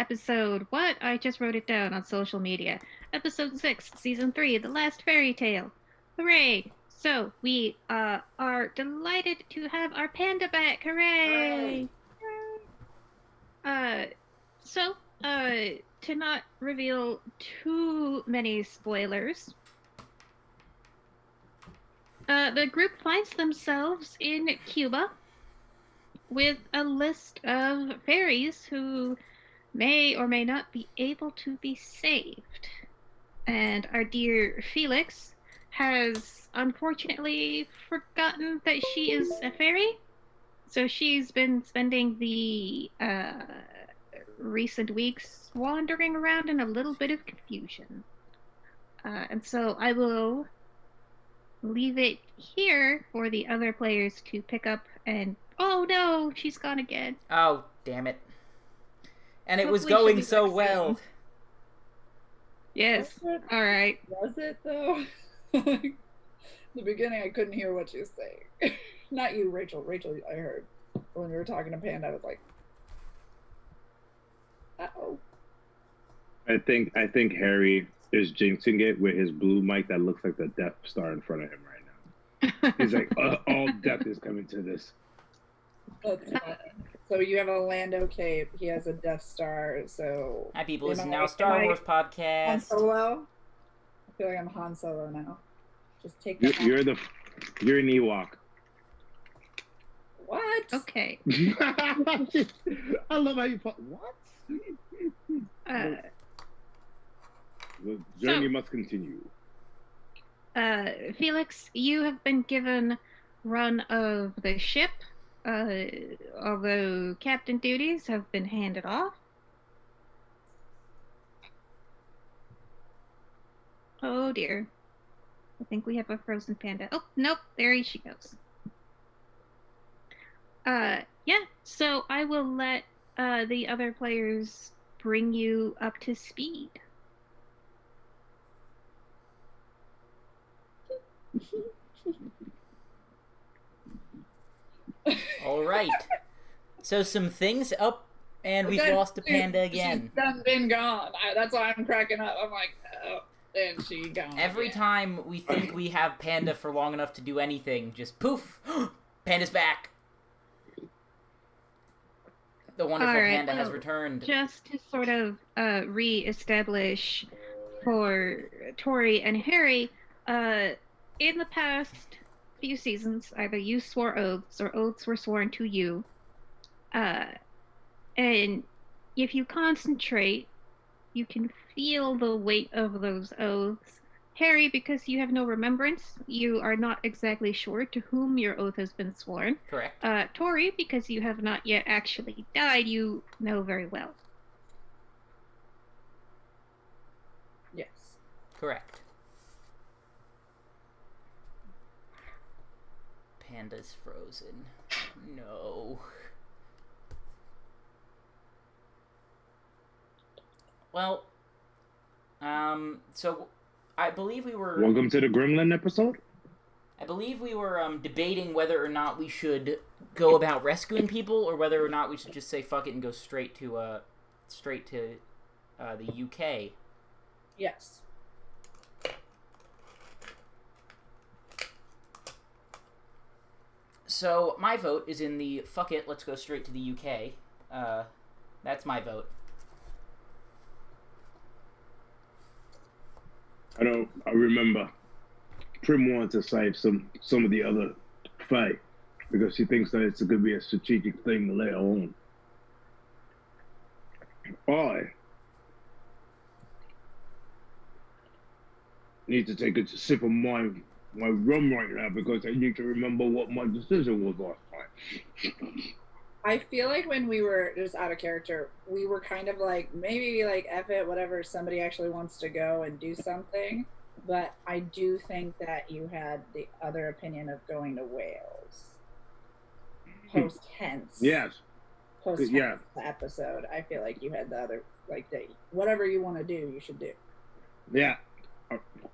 episode. What? I just wrote it down on social media. Episode 6, Season 3, The Last Fairy Tale. Hooray! So, we are delighted to have our panda back. Hooray! So, to not reveal too many spoilers, the group finds themselves in Cuba with a list of fairies who may or may not be able to be saved. And our dear Felix has unfortunately forgotten that she is a fairy. So she's been spending the recent weeks wandering around in a little bit of confusion. And so I will leave it here for the other players to pick up and... Oh no, she's gone again. Oh, damn it. And it was Hopefully she'll going be so back well. soon. Yes. All right. Was it though? In the beginning, I couldn't hear what she was saying. Not you, Rachel. Rachel, I heard. When we were talking to Panda, I was like, uh-oh. I think Harry is jinxing it with his blue mic that looks like the Death Star in front of him right now. He's like, all death is coming to this. So you have a Lando cape. He has a Death Star. So Hi, people. This is now a Star Wars podcast. Han Solo. I feel like I'm Han Solo now. Just take that. You're an Ewok. What? Okay. I love how you put what? The journey must continue. Felix, you have been given run of the ship, although captain duties have been handed off. Oh dear. I think we have a frozen panda. Oh, nope, there she goes. Yeah, so I will let the other players bring you up to speed. All right. So some things up, and we've lost a panda again. She's done been gone. That's why I'm cracking up. I'm like, oh, and she gone. Every time we think we have Panda for long enough to do anything, just poof, Panda's back. The wonderful Panda has returned. Just to sort of re-establish for Tori and Harry, in the past few seasons, either you swore oaths or oaths were sworn to you. And if you concentrate, you can feel the weight of those oaths. Harry, because you have no remembrance, you are not exactly sure to whom your oath has been sworn. Correct. Tori, because you have not yet actually died, you know very well. Yes. Correct. Panda's frozen. No. Well, so I believe we were... Welcome to the Gremlin episode? I believe we were debating whether or not we should go about rescuing people, or whether or not we should just say fuck it and go straight to the UK. Yes. So my vote is in the fuck it, let's go straight to the UK. That's my vote. I remember Prim wanted to save some of the other Fae because she thinks that it's going to be a strategic thing later on. I need to take a sip of my rum right now because I need to remember what my decision was last time. I feel like when we were just out of character, we were kind of like, maybe like, F it, whatever, somebody actually wants to go and do something. But I do think that you had the other opinion of going to Wales. Post-tense. Yes. Post-tense yeah. episode. I feel like you had the other, like, whatever you want to do, you should do. Yeah.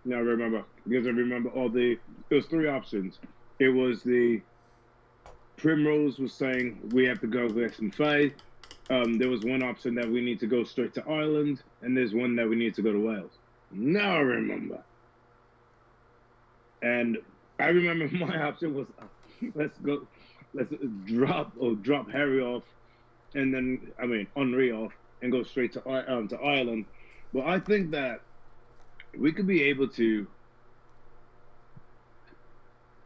Now I remember. Because I remember there was three options. It was the Primrose was saying we have to go with some Fae. There was one option that we need to go straight to Ireland, and there's one that we need to go to Wales. Now I remember. And I remember my option was, let's drop Harry off, and then Henri off, and go straight to Ireland. Well, I think that we could be able to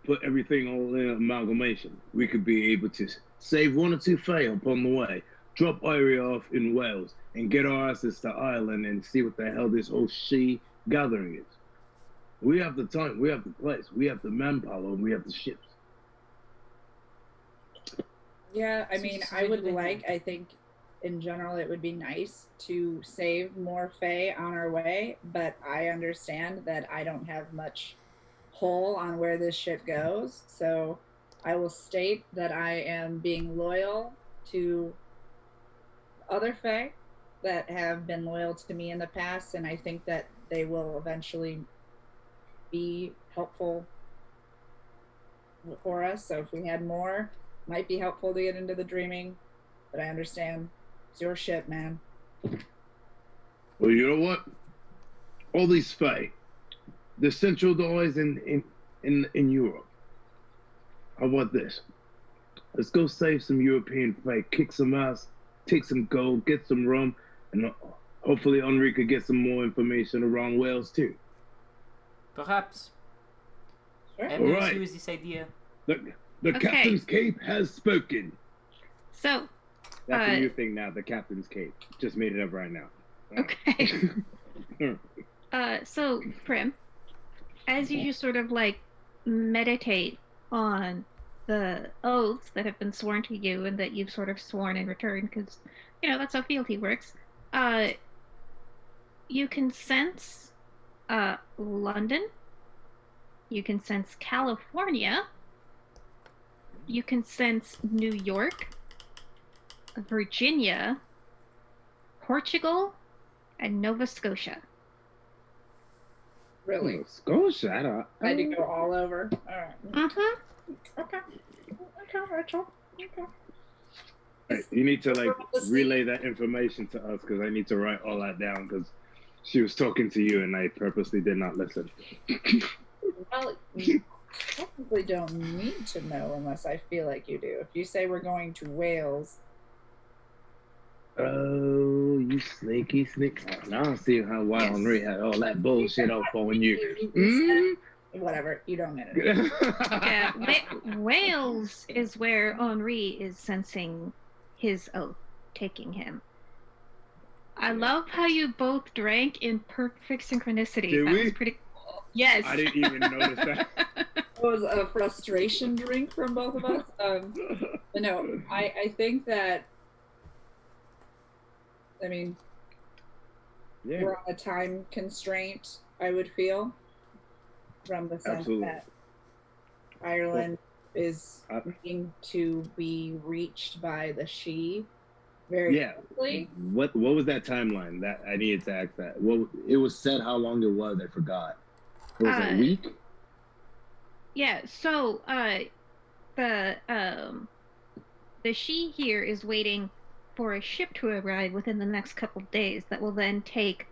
put everything all in amalgamation. We could be able to save 1 or 2 Fae upon the way, drop Irie off in Wales, and get our asses to Ireland and see what the hell this whole she gathering is. We have the time, we have the place, we have the manpower, and we have the ships. Yeah, I mean, I think in general it would be nice to save more Fae on our way, but I understand that I don't have much pull on where this ship goes, so I will state that I am being loyal to other Fae that have been loyal to me in the past, and I think that they will eventually be helpful for us. So if we had more, might be helpful to get into the dreaming, but I understand it's your ship, man. Well, you know what? All these Fae, the central doors in Europe. How about this? Let's go save some European Fae, kick some ass, take some gold, get some rum, and hopefully Henri could get some more information around Wales too. Perhaps. Sure. I'm going Alright. to use this idea. The Okay. Captain's Cape has spoken. So, That's a new thing now, the Captain's Cape. Just made it up right now. okay. So, Prim, as you just sort of like meditate on the oaths that have been sworn to you and that you've sort of sworn in return, because, you know, that's how fealty works, you can sense London, you can sense California, you can sense New York, Virginia, Portugal, and Nova Scotia. Really? Oh, Scotia, I don't. I had to go all over. All right. Uh-huh. Okay, Rachel. Okay. Right, you need to like relay that information to us because I need to write all that down because she was talking to you and I purposely did not listen. Well, you technically don't need to know unless I feel like you do. If you say we're going to Wales, Oh, you sneaky sneak! Now I see why Yes. Henri had all that bullshit up on you. whatever, you don't know. Yeah, Wales is where Henri is sensing his oath taking him. I love how you both drank in perfect synchronicity. Did That we? was pretty cool. Yes. I didn't even notice that. It was a frustration drink from both of us. But no, I think that, I mean, Yeah, we're on a time constraint, I would feel, from the sense Absolutely. that Ireland is I- needing to be reached by the she very yeah. quickly. What was that timeline? That I needed to ask that. Well, it was said how long it was. I forgot. It was a week. Yeah, so the she here is waiting for a ship to arrive within the next couple days that will then take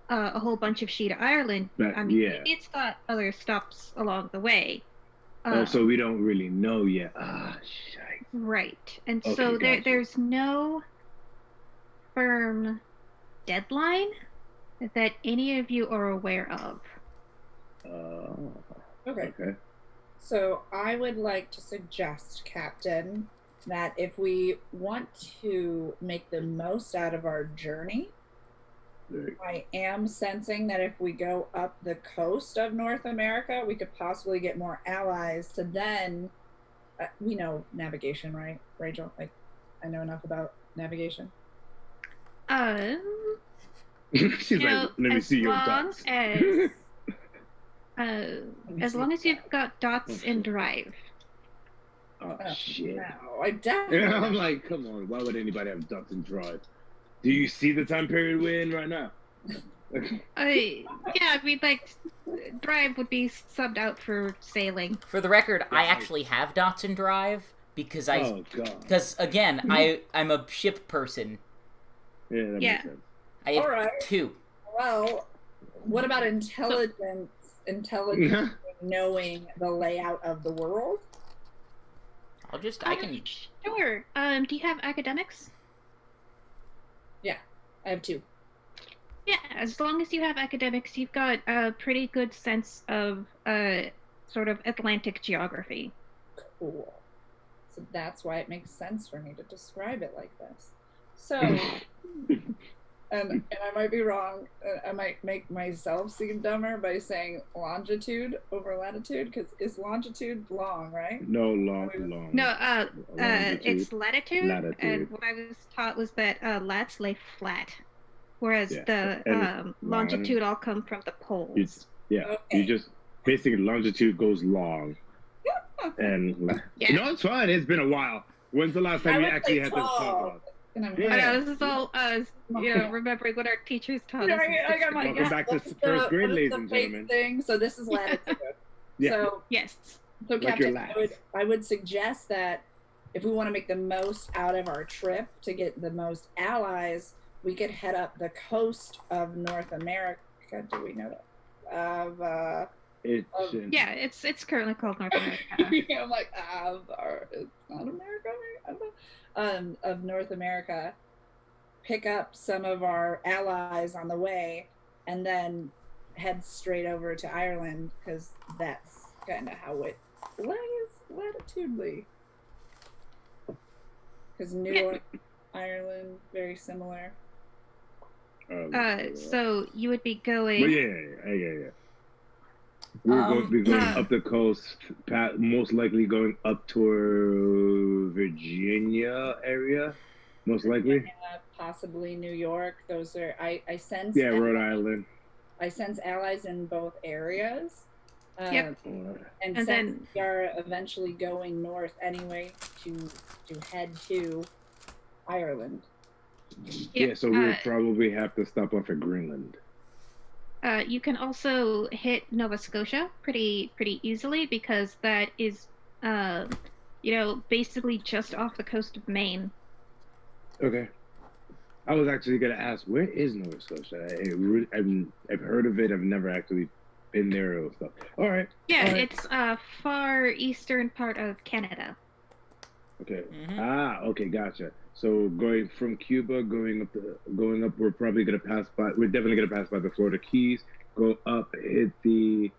a whole bunch of she to Ireland. That- I mean, yeah. it's got other stops along the way. So we don't really know yet. Ah, shite. Right. And Okay, so gotcha. there's no firm deadline that any of you are aware of. Okay. Okay. So I would like to suggest, Captain, that if we want to make the most out of our journey, I am sensing that if we go up the coast of North America, we could possibly get more allies to then, we know navigation, right, Rachel? Like, I know enough about navigation. She's You like, know, let me as see your long dots. as long as you've got dots in drive. Oh, shit. No, I definitely. Yeah, I'm like, come on. Why would anybody have dots in drive? Do you see the time period we're in right now? Yeah, I mean, like, drive would be subbed out for sailing. For the record, I actually have dots in Drive, because Oh god. because again, I'm a ship person. Yeah, that Yeah. makes sense. I have Alright. 2. Well, what about intelligence? Intelligence knowing the layout of the world? I can. Sure. Do you have academics? I have 2. Yeah, as long as you have academics, you've got a pretty good sense of sort of Atlantic geography. Cool. So that's why it makes sense for me to describe it like this. So, and I might be wrong. I might make myself seem dumber by saying longitude over latitude, because is longitude long, right? No, long. No, Longitude. it's latitude, Latitude. and what I was taught was that lats lay flat, whereas Yeah, the and longitude all come from the poles. Okay. You just basically longitude goes long, and Yeah. no, it's fine. It's been a while. When's the last I time you would actually say had this talk tall. about? And I'm Yeah. I know, this is all us, remembering what our teachers taught us. I got my Welcome back to first grade, ladies and gentlemen. Thing. So this is latitude. Yeah. So Yes. So, Like your Captain, I would suggest that if we want to make the most out of our trip to get the most allies, we could head up the coast of North America. Do we know that? Yeah, it's currently called North America. I'm like, it's not America. I don't know. Of North America, pick up some of our allies on the way, and then head straight over to Ireland, because that's kind of how it lies latitudinally. Because New York, Ireland, very similar. So you would be going. But yeah. We're going to be going up the coast, most likely going up toward Virginia area, most likely. Possibly New York. Those are I sense. Yeah, Rhode Island. I sense allies in both areas. Yep. And since then we are eventually going north anyway to head to Ireland. Yeah, so we would probably have to stop off at Greenland. You can also hit Nova Scotia pretty easily, because that is, basically just off the coast of Maine. Okay. I was actually going to ask, where is Nova Scotia? I've heard of it. I've never actually been there or stuff. All right. Yeah, all right. It's far eastern part of Canada. Okay. Mm-hmm. Okay, gotcha. So going from Cuba, going up, we're probably gonna pass by. We're definitely gonna pass by the Florida Keys. Go up, hit the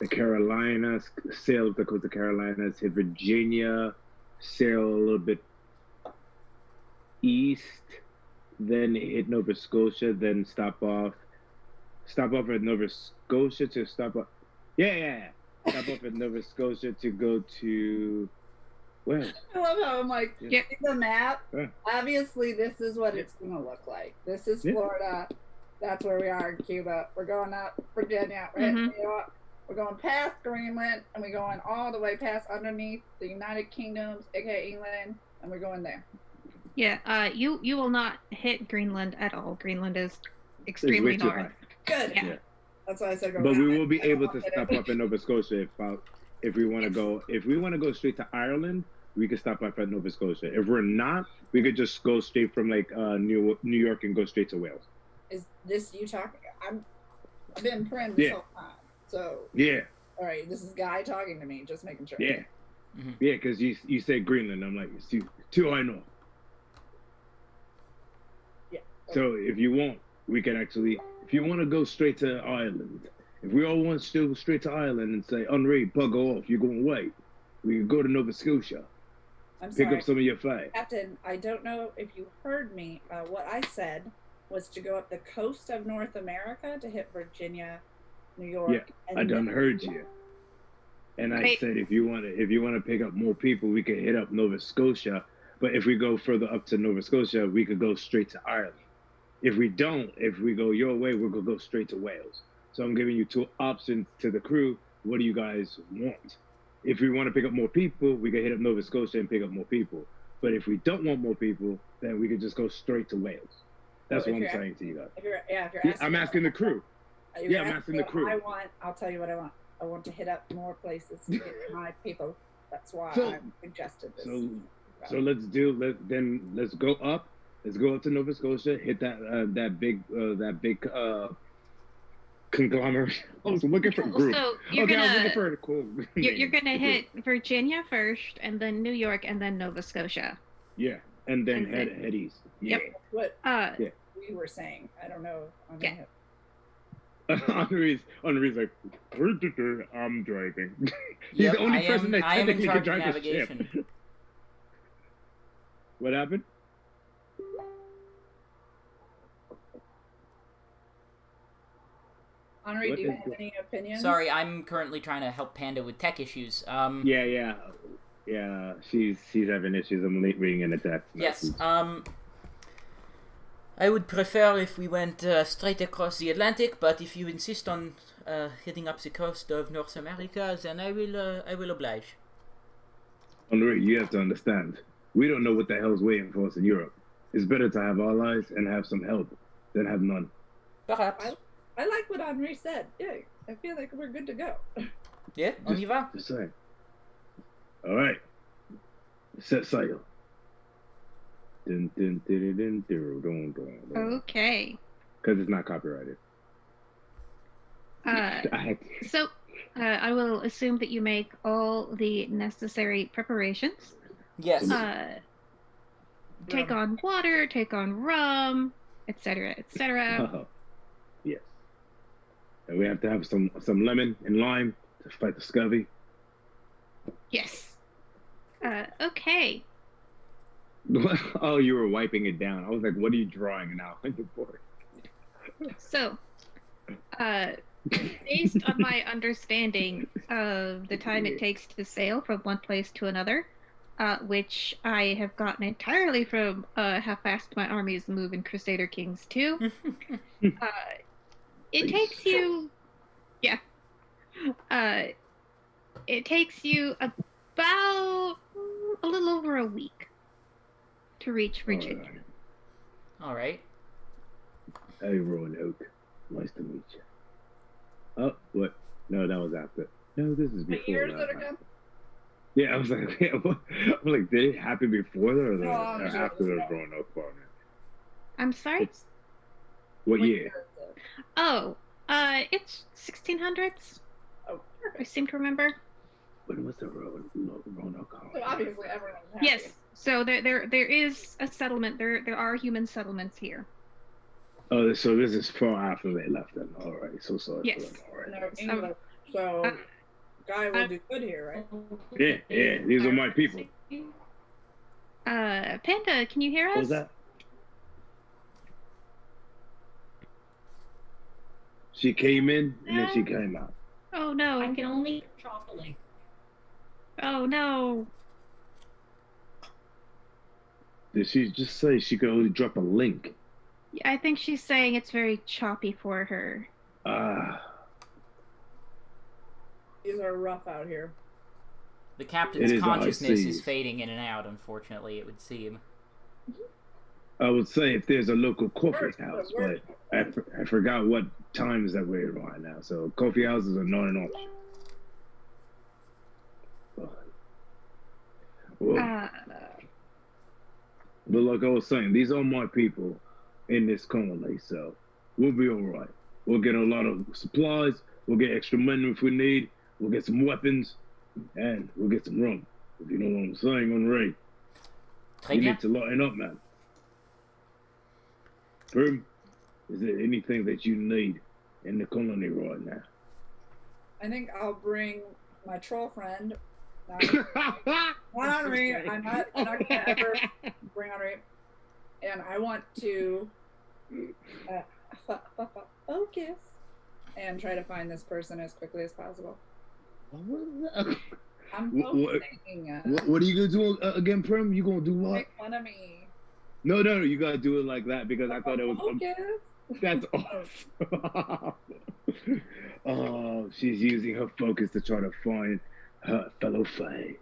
Carolinas, sail up the coast of Carolinas, hit Virginia, sail a little bit east, then hit Nova Scotia, then stop off at Nova Scotia to stop off. Yeah. Stop off at Nova Scotia to go to. Well, I love how I'm like, Yeah. see the map? Yeah. Obviously, this is what it's going to look like. This is Florida. That's where we are in Cuba. We're going up Virginia, right? Mhm. New York. We're going past Greenland, and we're going all the way past underneath the United Kingdoms, aka England, and we're going there. Yeah, you will not hit Greenland at all. Greenland is extremely way too north. high. Good. Yeah. That's why I said go But we around will it. be I don't able want to it stop in- up in Nova Scotia if we want to go. If we want to go straight to Ireland, we could stop up at Nova Scotia. If we're not, we could just go straight from like New York and go straight to Wales. Is this you talking? I've been praying this Yeah. whole time. So, Yeah, all right, this is Guy talking to me, just making sure. yeah, Mm-hmm. yeah. Because you said Greenland, I'm like, it's too high north. Yeah. So if you want, we can actually. If you want to go straight to Ireland, if we all want to go straight to Ireland and say, "Unread, bugger off, you're going away," we can go to Nova Scotia, I'm pick sorry. up some of your flag. Captain, I don't know if you heard me. What I said was to go up the coast of North America to hit Virginia, New York. Yeah, and I done then- heard you. And I Right. said, if you want to pick up more people, we could hit up Nova Scotia. But if we go further up to Nova Scotia, we could go straight to Ireland. If we go your way, we're gonna go straight to Wales. So I'm giving you two options to the crew. What do you guys want? If we want to pick up more people, we can hit up Nova Scotia and pick up more people. But if we don't want more people, then we could just go straight to Wales. That's Well, what if I'm you're saying to you guys. If you're Yeah, asking, I'm asking the crew. if you're yeah, I'm asking the what crew. I want. I'll tell you what I want. I want to hit up more places to get my people. That's why So- I suggested this. So let's go up. Let's go up to Nova Scotia. Hit that big conglomerate. I was looking for group. So you're I was gonna looking for a cool. you're name. gonna hit Virginia first, and then New York, and then Nova Scotia. Yeah, and then And head east. Yeah. Yep. What Uh, Yeah. we were saying. I don't know. I'm Yeah. gonna Henri's like, I'm driving. He's Yep, the only person that I am in technically charge can of drive the ship. navigation. What happened? Henri, What do you is have the- any opinions? Sorry, I'm currently trying to help Panda with tech issues. Yeah. She's having issues. I'm reading in the text. Yes. message. I would prefer if we went straight across the Atlantic, but if you insist on heading up the coast of North America, then I will oblige. Henri, you have to understand. We don't know what the hell's waiting for us in Europe. It's better to have allies and have some help than have none. Perhaps. I like what Henri said. Yeah, I feel like we're good to go. Yeah, on y va. Just saying. All right. Set sail. Dun, dun, dun, dun, dun, dun, dun, dun. okay. Because it's not copyrighted. Uh, I had so I will assume that you make all the necessary preparations. Yes. Take on water, take on rum, etc., etc. Oh, yes. And we have to have some lemon and lime to fight the scurvy. Yes. Okay. Oh, you were wiping it down. I was like, what are you drawing now on your board? So, based on my understanding of the time it takes to sail from one place to another, which I have gotten entirely from how fast my armies move in Crusader Kings 2, it takes you, yeah, it takes you about a little over a week to reach Virginia. All right. Hey, Roanoke. Nice to meet you. Oh, what? No, that was after. No, this is The before years that. that are gone. Yeah, I was like, yeah, I'm like, did it happen before that or, No, I'm sure after the it's not. Roanoke Barn? I'm sorry? What What year? year is it? Oh, it's 1600s. Oh, I perfect. seem to remember. When was the Roanoke So colony? obviously everyone's happy. Yes. So there is a settlement. There are human settlements here. Oh, so this is far after they left then. All right, so sorry. Yes. For them. All right. No, English. So, Guy will do good here, right? Yeah, these are my people. Panda, can you hear us? What was that? She came in and then she came out. Oh no. I can only drop a link. Oh no. Did she just say she could only drop a link? I think she's saying it's very choppy for her. Ah, These are rough out here. The captain's It is consciousness icy. is fading in and out, unfortunately, it would seem. I would say if there's a local coffee Where's- house, where's- but I forgot what times that we're right now. So coffee houses are not an option. Well, but like I was saying, these are my people in this colony, so we'll be all right. We'll get a lot of supplies. We'll get extra money if we need. We'll get some weapons, and we'll get some rum. If you know what I'm saying, Henri. Très You bien. need to lighten up, man. Prim, is there anything that you need in the colony right now? I think I'll bring my troll friend. Not Henri. I'm not gonna ever bring Henri. And I want to focus and try to find this person as quickly as possible. I'm What- focusing. What are you gonna do again, Prim? You gonna do what? Make fun of me. No, you gotta do it like that because I thought it was. Focus. That's awesome. Oh, she's using her focus to try to find her fellow Fae.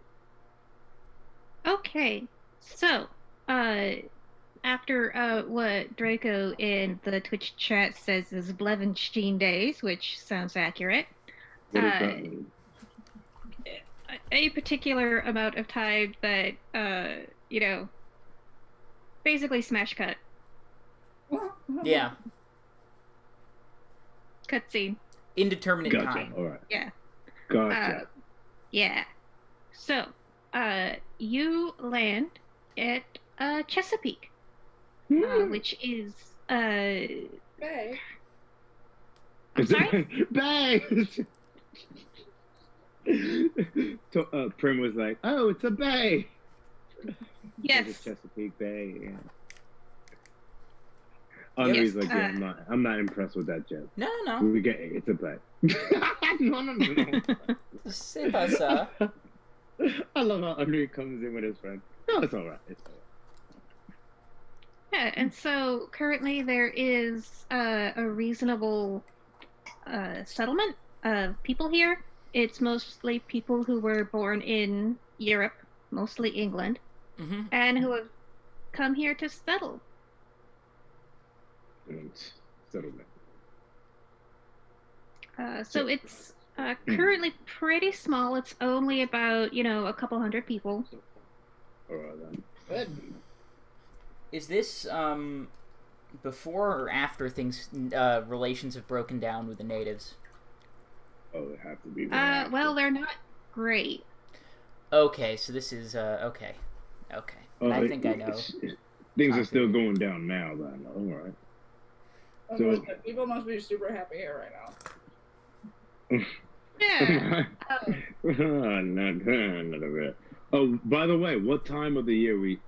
Okay. So, after what Draco in the Twitch chat says is Blevenstein days, which sounds accurate. What does that mean? a particular amount of time that, basically smash cut. Yeah. Cutscene. Indeterminate Gotcha. time. All right. Yeah. Gotcha. Yeah. So, you land at Chesapeake, which is Hey. I'm sorry? Bay. Prim was like, "Oh, it's a bay." Yes. It's a Chesapeake Bay. Yeah. Henri's like, yeah, I'm not impressed with that joke. No. We get it. It's a bay. No. C'est pas ça. I love how Henri comes in with his friend. No, it's all right. It's all right. Yeah, and so currently there is a reasonable settlement of people here. It's mostly people who were born in Europe, mostly England, and who have come here to settle. Settlement. So it's currently pretty small. It's only about, a couple hundred people. All right, then. Good. Is this before or after things relations have broken down with the natives? Oh, it have to be. Well, they're not great. Okay, so this is okay. I think I know. Things are still going down now, then. All right. So People must be super happy here right now. Yeah. Not a bit. Oh, by the way, what time of the year we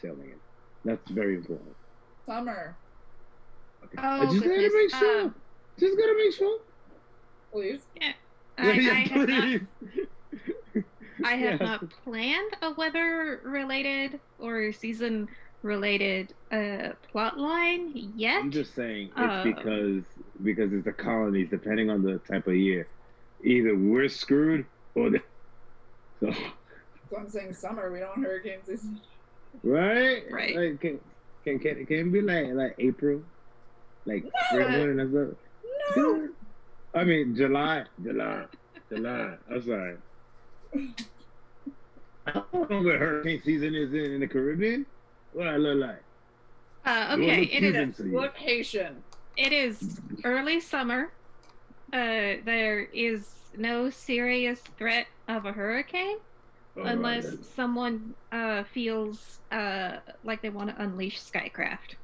sailing in? That's very important. Summer. Okay. Oh, I just gotta goodness. make sure. Just gotta make sure. Please. Yeah. I have not planned a weather-related or season-related plot line yet. I'm just saying it's because it's the colonies. Depending on the type of year, either we're screwed or they. So. So I'm saying summer. We don't want hurricane season. Right. Right. Like, can it be like April, like spring and stuff? No. I mean July. I'm sorry. I don't know what hurricane season is in the Caribbean. What I look like? Okay, it is. Look Haitian. It is early summer. There is no serious threat of a hurricane unless someone feels like they want to unleash Skycraft.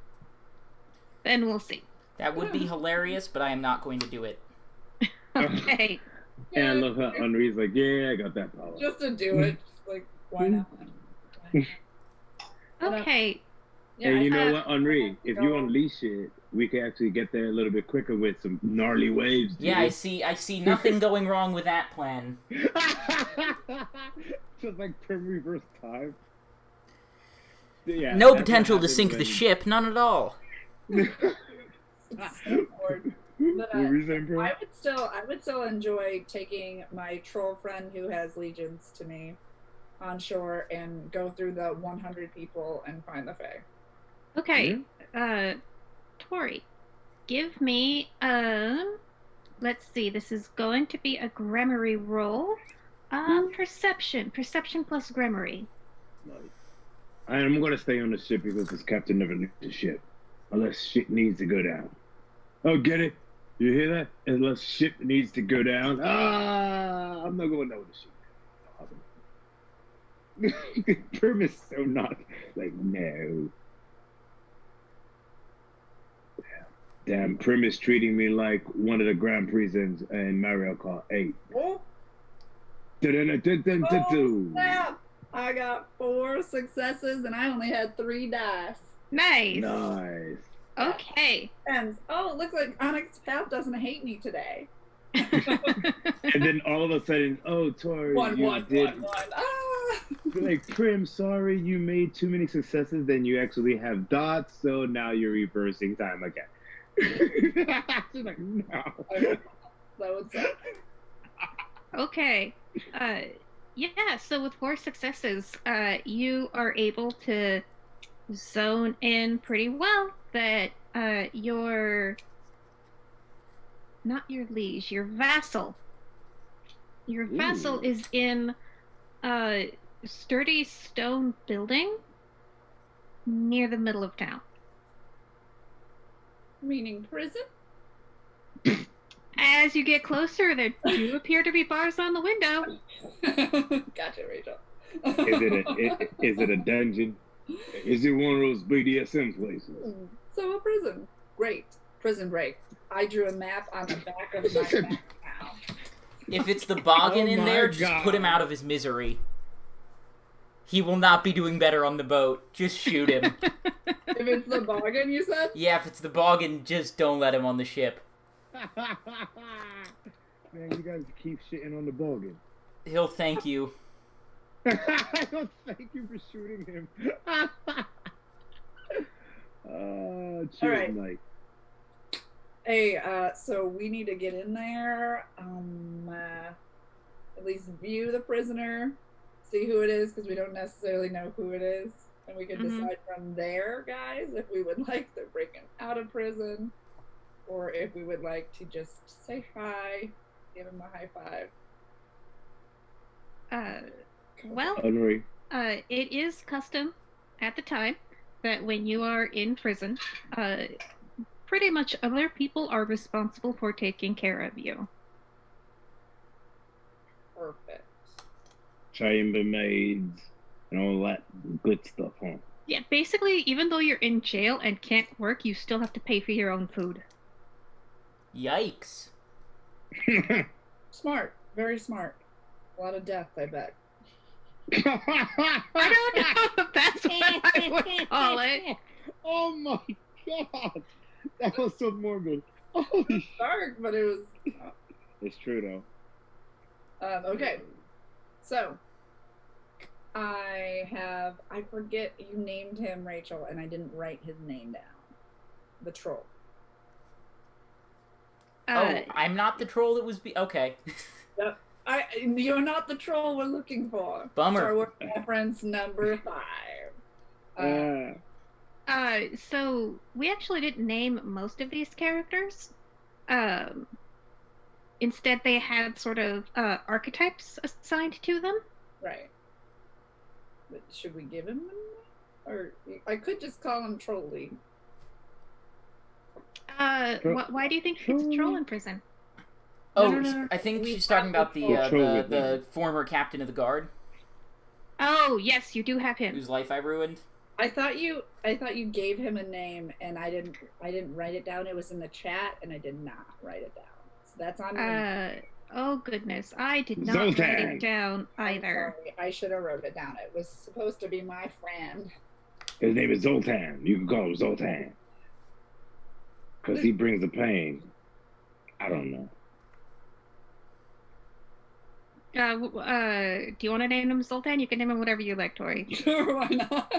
Then we'll see. That would be hilarious, but I am not going to do it. Okay. And I love how Henri's like, yeah, I got that power. Just to do it. Like, why not? Okay. Yeah, and you know what, Henri? If you unleash it, we can actually get there a little bit quicker with some gnarly waves. Dude. Yeah, I see nothing going wrong with that plan. Just like per reverse time. Yeah, no potential to sink the ship, none at all. But, I would still enjoy taking my troll friend who has legions to me on shore and go through the 100 people and find the Fae. Okay. Tori, give me let's see, this is going to be a Gremory roll. Perception plus Gremory. Nice. I'm gonna stay on the ship because this captain never leaves the ship unless shit needs to go down. Oh, get it? You hear that? Unless shit needs to go down. I'm not going down with the ship. Prim is so not like no. Damn, Prim is treating me like one of the Grand Prix in Mario Kart 8. Oh, snap! I got 4 successes and I only had 3 dice. Nice. Nice. Okay. And it looks like Onyx Path doesn't hate me today. And then all of a sudden, Tori, one. Like, Prim, sorry, you made too many successes. Then you actually have dots, so now you're reversing time again. She's like, no. That would suck. Okay. Yeah, so with 4 successes, you are able to zone in pretty well that your vassal is in sturdy stone building near the middle of town. Meaning prison? As you get closer, there do appear to be bars on the window. Gotcha, Rachel. Is it a dungeon? Is it one of those BDSM places? So a prison. Great. Prison break. I drew a map on the back of my map now. If it's the boggin Oh in my there, just put him God. out of his misery. He will not be doing better on the boat. Just shoot him. If it's the boggin, you said? Yeah, if it's the boggin, just don't let him on the ship. Man, you guys keep shitting on the boggin. He'll thank you. Don't thank you for shooting him. Cheers, Alright. Mike. Hey, so we need to get in there, at least view the prisoner, see who it is, because we don't necessarily know who it is, and we can decide from there, guys, if we would like to break him out of prison, or if we would like to just say hi, give him a high five. Well, Henry. it is custom at the time that when you are in prison, pretty much other people are responsible for taking care of you. Perfect. Chambermaids and all that good stuff, huh? Yeah, basically, even though you're in jail and can't work, you still have to pay for your own food. Yikes. Smart. Very smart. A lot of death, I bet. I don't know if that's what I would call it. Oh my god! That was so morbid. Holy shit. Dark, but it was... It's true, though. Okay. So, I forget, you named him Rachel, and I didn't write his name down. The troll. Oh, I'm not the troll that was okay. Yep. You're not the troll we're looking for. Bummer. Star Wars reference number 5. So we actually didn't name most of these characters. Instead, they had sort of archetypes assigned to them. Right. But should we give him a name? Or I could just call him Trolly. Why do you think it's a troll in prison? Oh, No. I think We she's talking have about the the troll with the former captain of the guard, Oh, yes, you do have him. whose life I ruined. I thought you gave him a name, and I didn't write it down. It was in the chat, and I did not write it down. So that's on me. Oh goodness, I did not write Zoltan. it down I'm either. sorry. I should have wrote it down. It was supposed to be my friend. His name is Zoltan. You can call him Zoltan. Because he brings the pain. I don't know. Do you want to name him Zoltan? You can name him whatever you like, Tori. Sure, why not?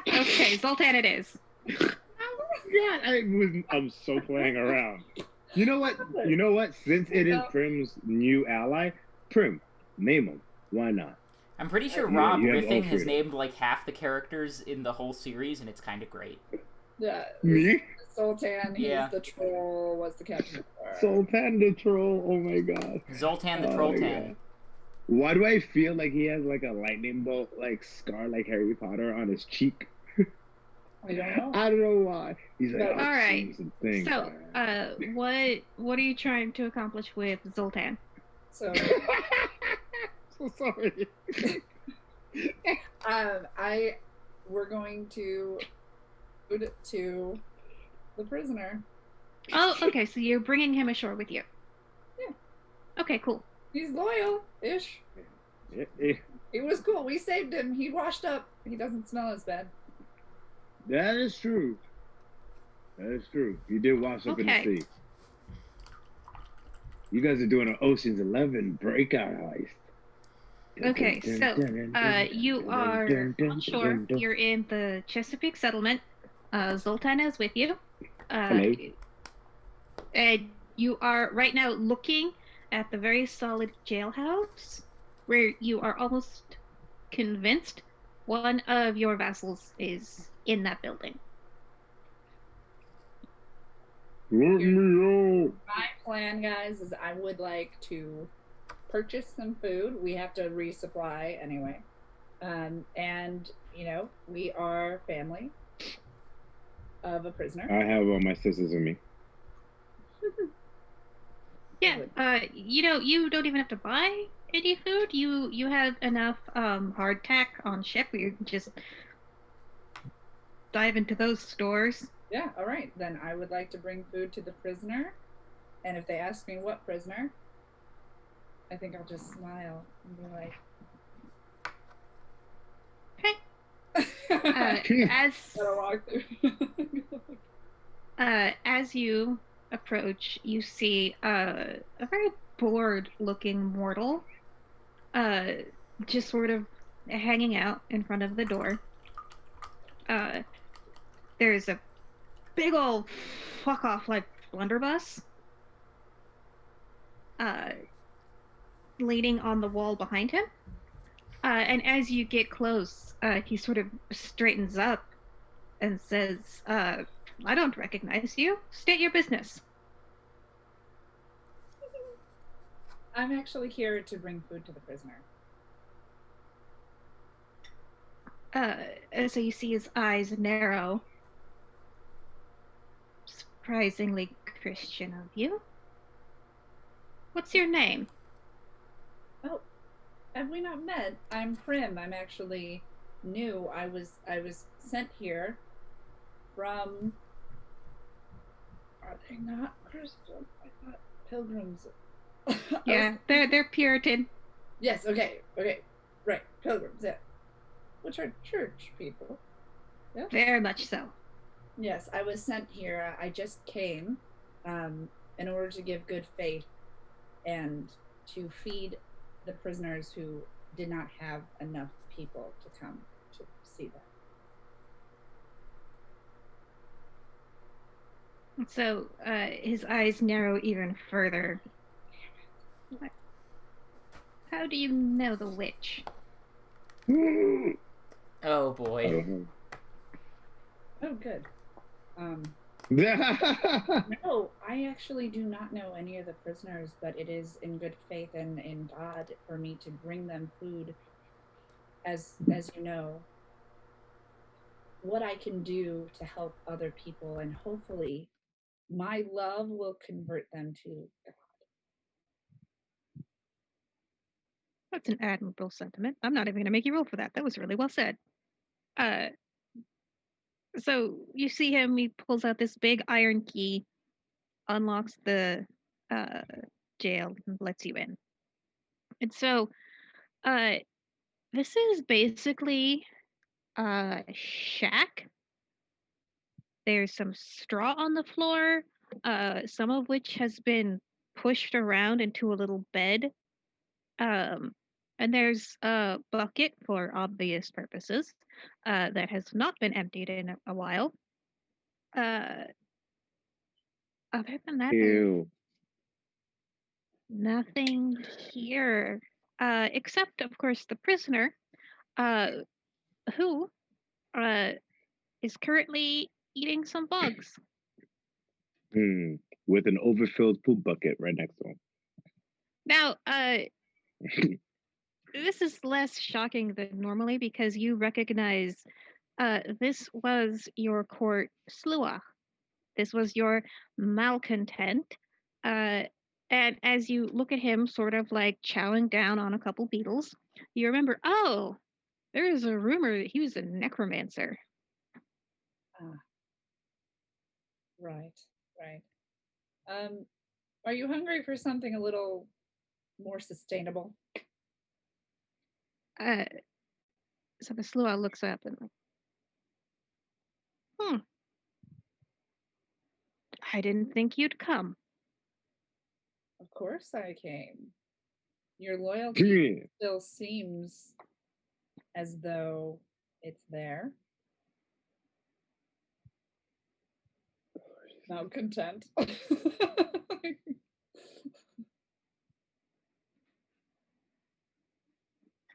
Okay, Zoltan it is. God, I'm so playing around. You know what? Since it is Prim's new ally, Prim, name him. Why not? I'm pretty sure Yeah, Rob you have Riffing all has freedom. named like half the characters in the whole series, and it's kind of great. Yeah. Me? Sultan, he's Yeah. the troll, was the captain. Zoltan the troll. Oh my god. Zoltan the Oh my Trolltan. God. Why do I feel like he has like a lightning bolt like scar like Harry Potter on his cheek? I don't know. I don't know why. He's like, All oh, right. some things. So, what are you trying to accomplish with Zoltan? So, so sorry. we're going to go to the prisoner. Oh, okay, so you're bringing him ashore with you. Yeah. Okay, cool. He's loyal-ish. He was cool. We saved him. He washed up. He doesn't smell as bad. That is true. That is true. You did wash up in Okay. the sea. You guys are doing an Ocean's 11 breakout heist. Okay, so you are on shore. You're in the Chesapeake settlement. Zoltan is with you. Hello. And you are right now looking at the very solid jailhouse, where you are almost convinced one of your vassals is in that building. Let me out. My plan, guys, is I would like to purchase some food. We have to resupply anyway. And we are family of a prisoner. I have all my sisters with me. Yeah, you don't even have to buy any food. You have enough hardtack on ship where you can just dive into those stores. Yeah, all right. Then I would like to bring food to the prisoner. And if they ask me what prisoner, I think I'll just smile and be like, as you approach, you see a very bored-looking mortal, just sort of hanging out in front of the door. There's a big old fuck off like blunderbuss, leaning on the wall behind him. And as you get close, he sort of straightens up and says, I don't recognize you. State your business. I'm actually here to bring food to the prisoner. So you see his eyes narrow. Surprisingly Christian of you. What's your name? Oh, have we not met? I'm Prim. I'm actually new. I was sent here from. Are they not Christian? I thought pilgrims. Yeah, they're Puritan. Yes. Okay. Right. Pilgrims. Yeah. Which are church people. Yeah. Very much so. Yes, I was sent here. I just came in order to give good faith and to feed the prisoners who did not have enough people to come to see them. So his eyes narrow even further. How do you know the witch? Oh boy. Oh, good. No, I actually do not know any of the prisoners, but it is in good faith and in God for me to bring them food. As you know, what I can do to help other people, and hopefully my love will convert them to God. That's an admirable sentiment. I'm not even going to make you roll for that. That was really well said. So you see him, he pulls out this big iron key, unlocks the jail, and lets you in. And so this is basically a shack. There's some straw on the floor, some of which has been pushed around into a little bed. And there's a bucket for obvious purposes that has not been emptied in a while. Other than that, there's nothing here. Except, of course, the prisoner, who is currently eating some bugs. With an overfilled poop bucket right next to him. Now, this is less shocking than normally because you recognize this was your court slua. This was your malcontent. And as you look at him sort of like chowing down on a couple beetles, you remember, oh, there is a rumor that he was a necromancer. Right. Are you hungry for something a little more sustainable? So the slua looks up and like, I didn't think you'd come. Of course I came. Your loyalty still seems as though it's there. Malcontent.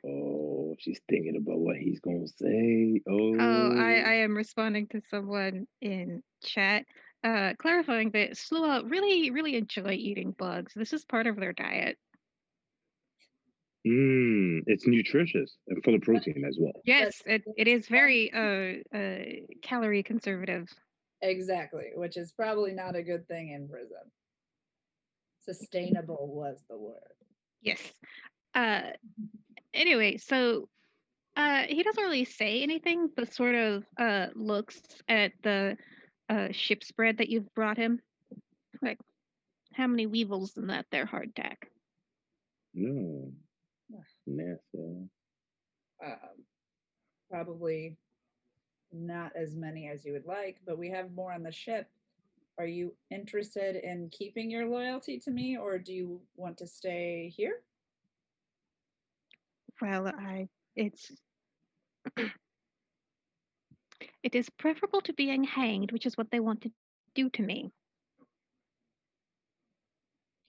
Oh, she's thinking about what he's gonna say. I am responding to someone in chat, clarifying that Slua really, really enjoy eating bugs. This is part of their diet. It's nutritious and full of protein as well. Yes, it is very calorie conservative. Exactly, which is probably not a good thing in prison. Sustainable was the word. Yes. Anyway, so he doesn't really say anything, but sort of looks at the ship's bread that you've brought him. Like, how many weevils in that there hardtack? No. Nasty. Probably not as many as you would like, but we have more on the ship. Are you interested in keeping your loyalty to me, or do you want to stay here? Well, it is preferable to being hanged, which is what they want to do to me.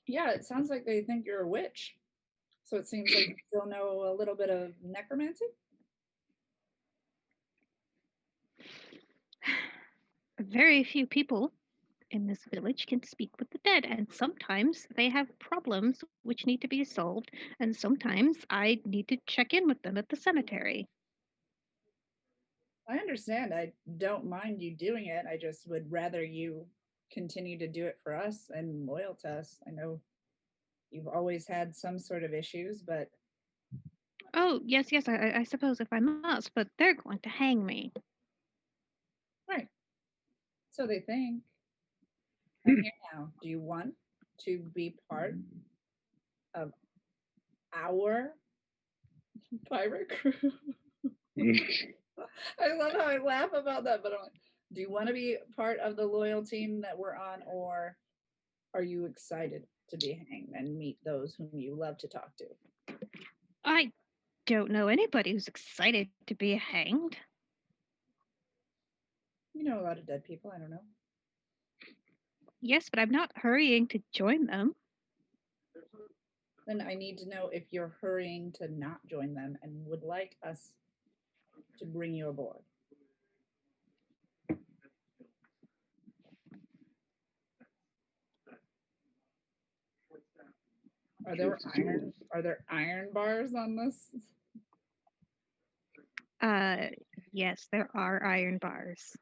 Yeah, it sounds like they think you're a witch. So it seems like you still know a little bit of necromancy. Very few people in this village can speak with the dead, and sometimes they have problems which need to be solved, and sometimes I need to check in with them at the cemetery. I understand. I don't mind you doing it. I just would rather you continue to do it for us and loyal to us. I know you've always had some sort of issues, but Oh, yes, I suppose if I must, but they're going to hang me. right. So they think. I'm here now. Do you want to be part of our pirate crew? I love how I laugh about that, but I'm like, do you want to be part of the loyal team that we're on, or are you excited to be hanged and meet those whom you love to talk to? I don't know anybody who's excited to be hanged. You know a lot of dead people. I don't know. Yes, but I'm not hurrying to join them. Then I need to know if you're hurrying to not join them and would like us to bring you aboard. Are there iron bars on this? Yes, there are iron bars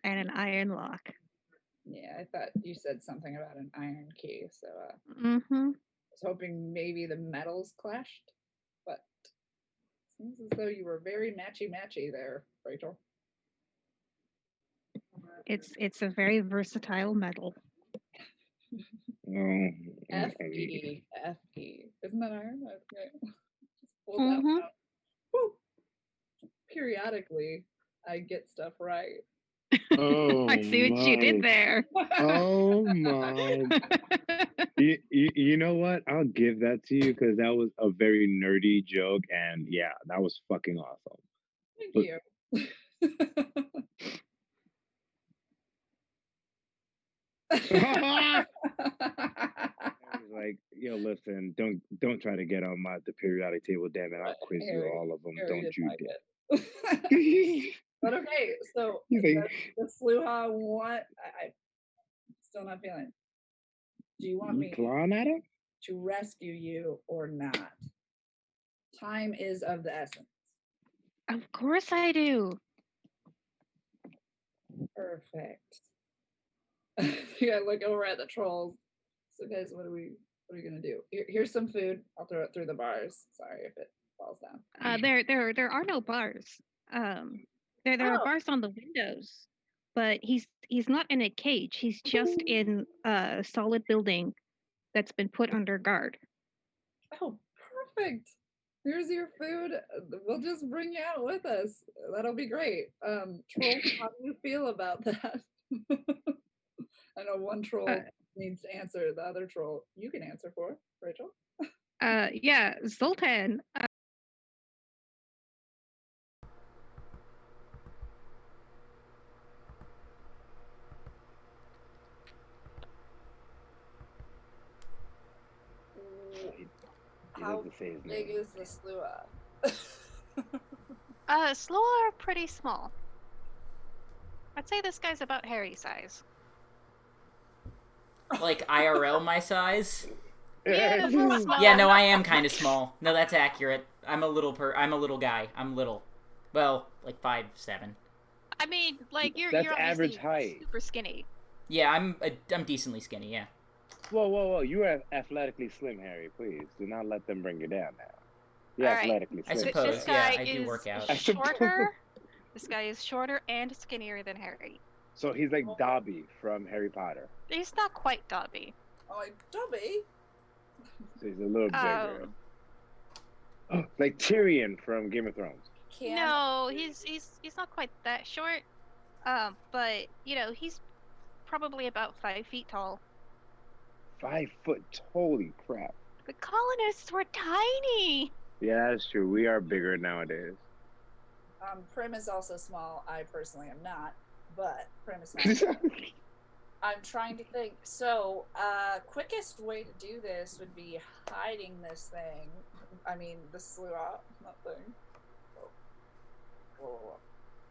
and an iron lock. Yeah, I thought you said something about an iron key, so Mm-hmm. I was hoping maybe the metals clashed, but seems as though you were very matchy there, Rachel. It's a very versatile metal. FE. Isn't that iron? Okay. Just pull that Mm-hmm. one out. Woo. Periodically, I get stuff right. Oh, I see what you did there. Oh my! You know what? I'll give that to you because that was a very nerdy joke, and yeah, that was fucking awesome. Thank But- you. I was like, yo, listen, don't try to get on the periodic table, damn it! I'll quiz you all of them. Harry Don't didn't you like dare. it. But okay, so He's like, the Sluha, what? I still not feeling. Do you want me clawing at him? to rescue you or not? Time is of the essence. Of course I do. Perfect. Yeah, look over at the trolls. So guys, what are we gonna do? Here's some food. I'll throw it through the bars. Sorry if it falls down. There are no bars. There are bars on the windows, but he's not in a cage. He's just in a solid building that's been put under guard. Oh, perfect. Here's your food. We'll just bring you out with us. That'll be great. Troll, how do you feel about that? I know one troll needs to answer. The other troll, you can answer for, Rachel. Yeah, Zoltan. How big is the Sluha? Sloa are pretty small. I'd say this guy's about Harry size. Like IRL my size? Yeah, small. Yeah, no, I am kind of small. No, that's accurate. I'm a little guy. I'm little. Well, like 5'7". I mean, like you're That's obviously average height. super skinny. Yeah, I'm decently skinny. Yeah. Whoa! You are athletically slim, Harry. Please do not let them bring you down now. You're All right. athletically I slim. suppose. This Yeah, guy I do is work out. shorter. This guy is shorter and skinnier than Harry. So he's like Dobby from Harry Potter. He's not quite Dobby. Oh, Dobby. So he's a little bigger. Like Tyrion from Game of Thrones. No, he's not quite that short. But you know, he's probably about 5 feet tall. 5 foot. Holy crap. The colonists were tiny. Yeah, that's true. We are bigger nowadays. Prim is also small. I personally am not, but Prim is small. I'm trying to think. So, quickest way to do this would be hiding this thing. I mean, the slough, not thing. Whoa.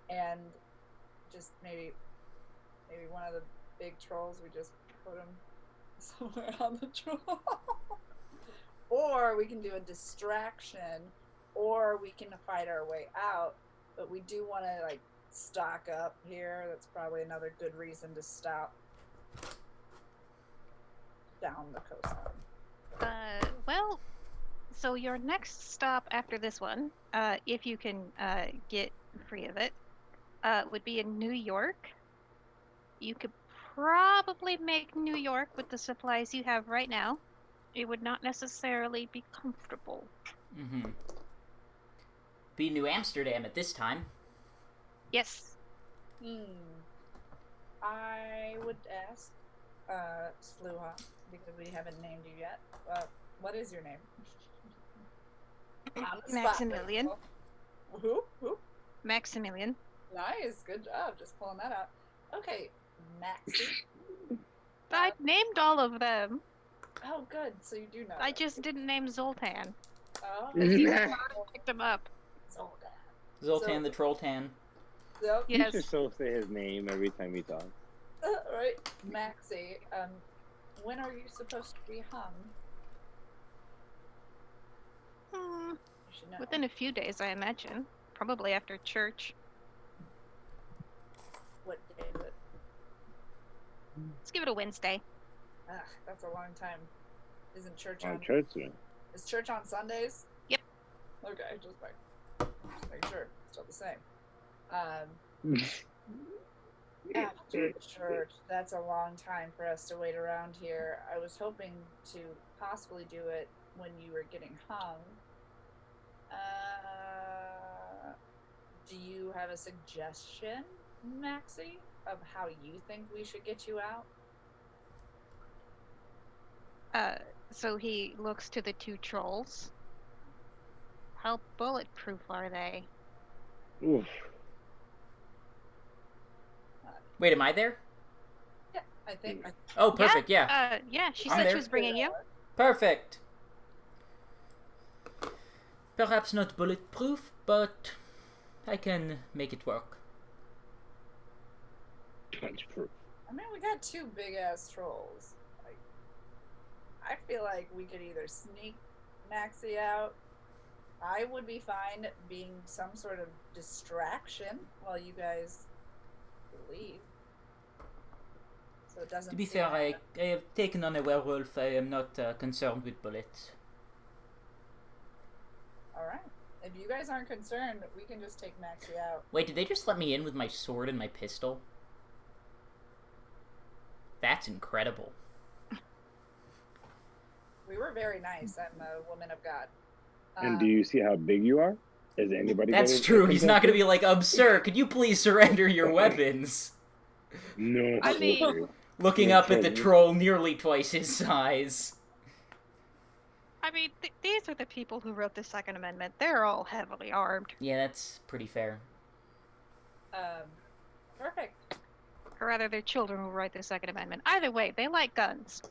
And just maybe one of the big trolls, we just put him somewhere on the troll. Or we can do a distraction, or we can fight our way out. But we do want to, like, stock up here. That's probably another good reason to stop down the coastline. Well, so your next stop after this one, if you can get free of it, would be in New York. You could probably make New York with the supplies you have right now. It would not necessarily be comfortable. Mm-hmm. Be New Amsterdam at this time. Yes. I would ask Sluha, because we haven't named you yet. What is your name? On the spot, Maximilian. Who? Maximilian. Nice, good job. Just pulling that out. Okay, Maxie. I named all of them. Oh, good. So you do know. I just didn't name Zoltan. Oh, You picked him up. Zoltan the Trolltan. Yep. You Yes. should so say his name every time he talks. Right, Maxie. When are you supposed to be hung? You should know. Within a few days, I imagine. Probably after church. What day is it? Let's give it a Wednesday. That's a long time. Isn't church On on? church, man. Is church on Sundays? Yep. Okay, just make sure. Still the same. After church, that's a long time for us to wait around here. I was hoping to possibly do it when you were getting hung. Do you have a suggestion, Maxie, of how you think we should get you out? So he looks to the two trolls. How bulletproof are they? Oof. Wait, am I there? Yeah, I think. Oh, perfect. Yeah. Yeah, she I'm said there. she was bringing you. Perfect. Perhaps not bulletproof, but I can make it work. Punch proof. I mean, we got two big ass trolls. Like, I feel like we could either sneak Maxie out. I would be fine being some sort of distraction while you guys leave. So it doesn't. To be feel fair, like I have taken on a werewolf. I am not concerned with bullets. All right. If you guys aren't concerned, we can just take Maxie out. Wait, did they just let me in with my sword and my pistol? That's incredible. We were very nice. I'm a woman of God. And do you see how big you are? Is anybody? That's getting true. He's not going to be protected? like, sir, could you please surrender your weapons? No. I mean- sorry. Looking No up at the trouble. troll nearly twice his size. I mean, these are the people who wrote the Second Amendment. They're all heavily armed. Yeah, that's pretty fair. Perfect. Or rather, they're children who write the Second Amendment. Either way, they like guns.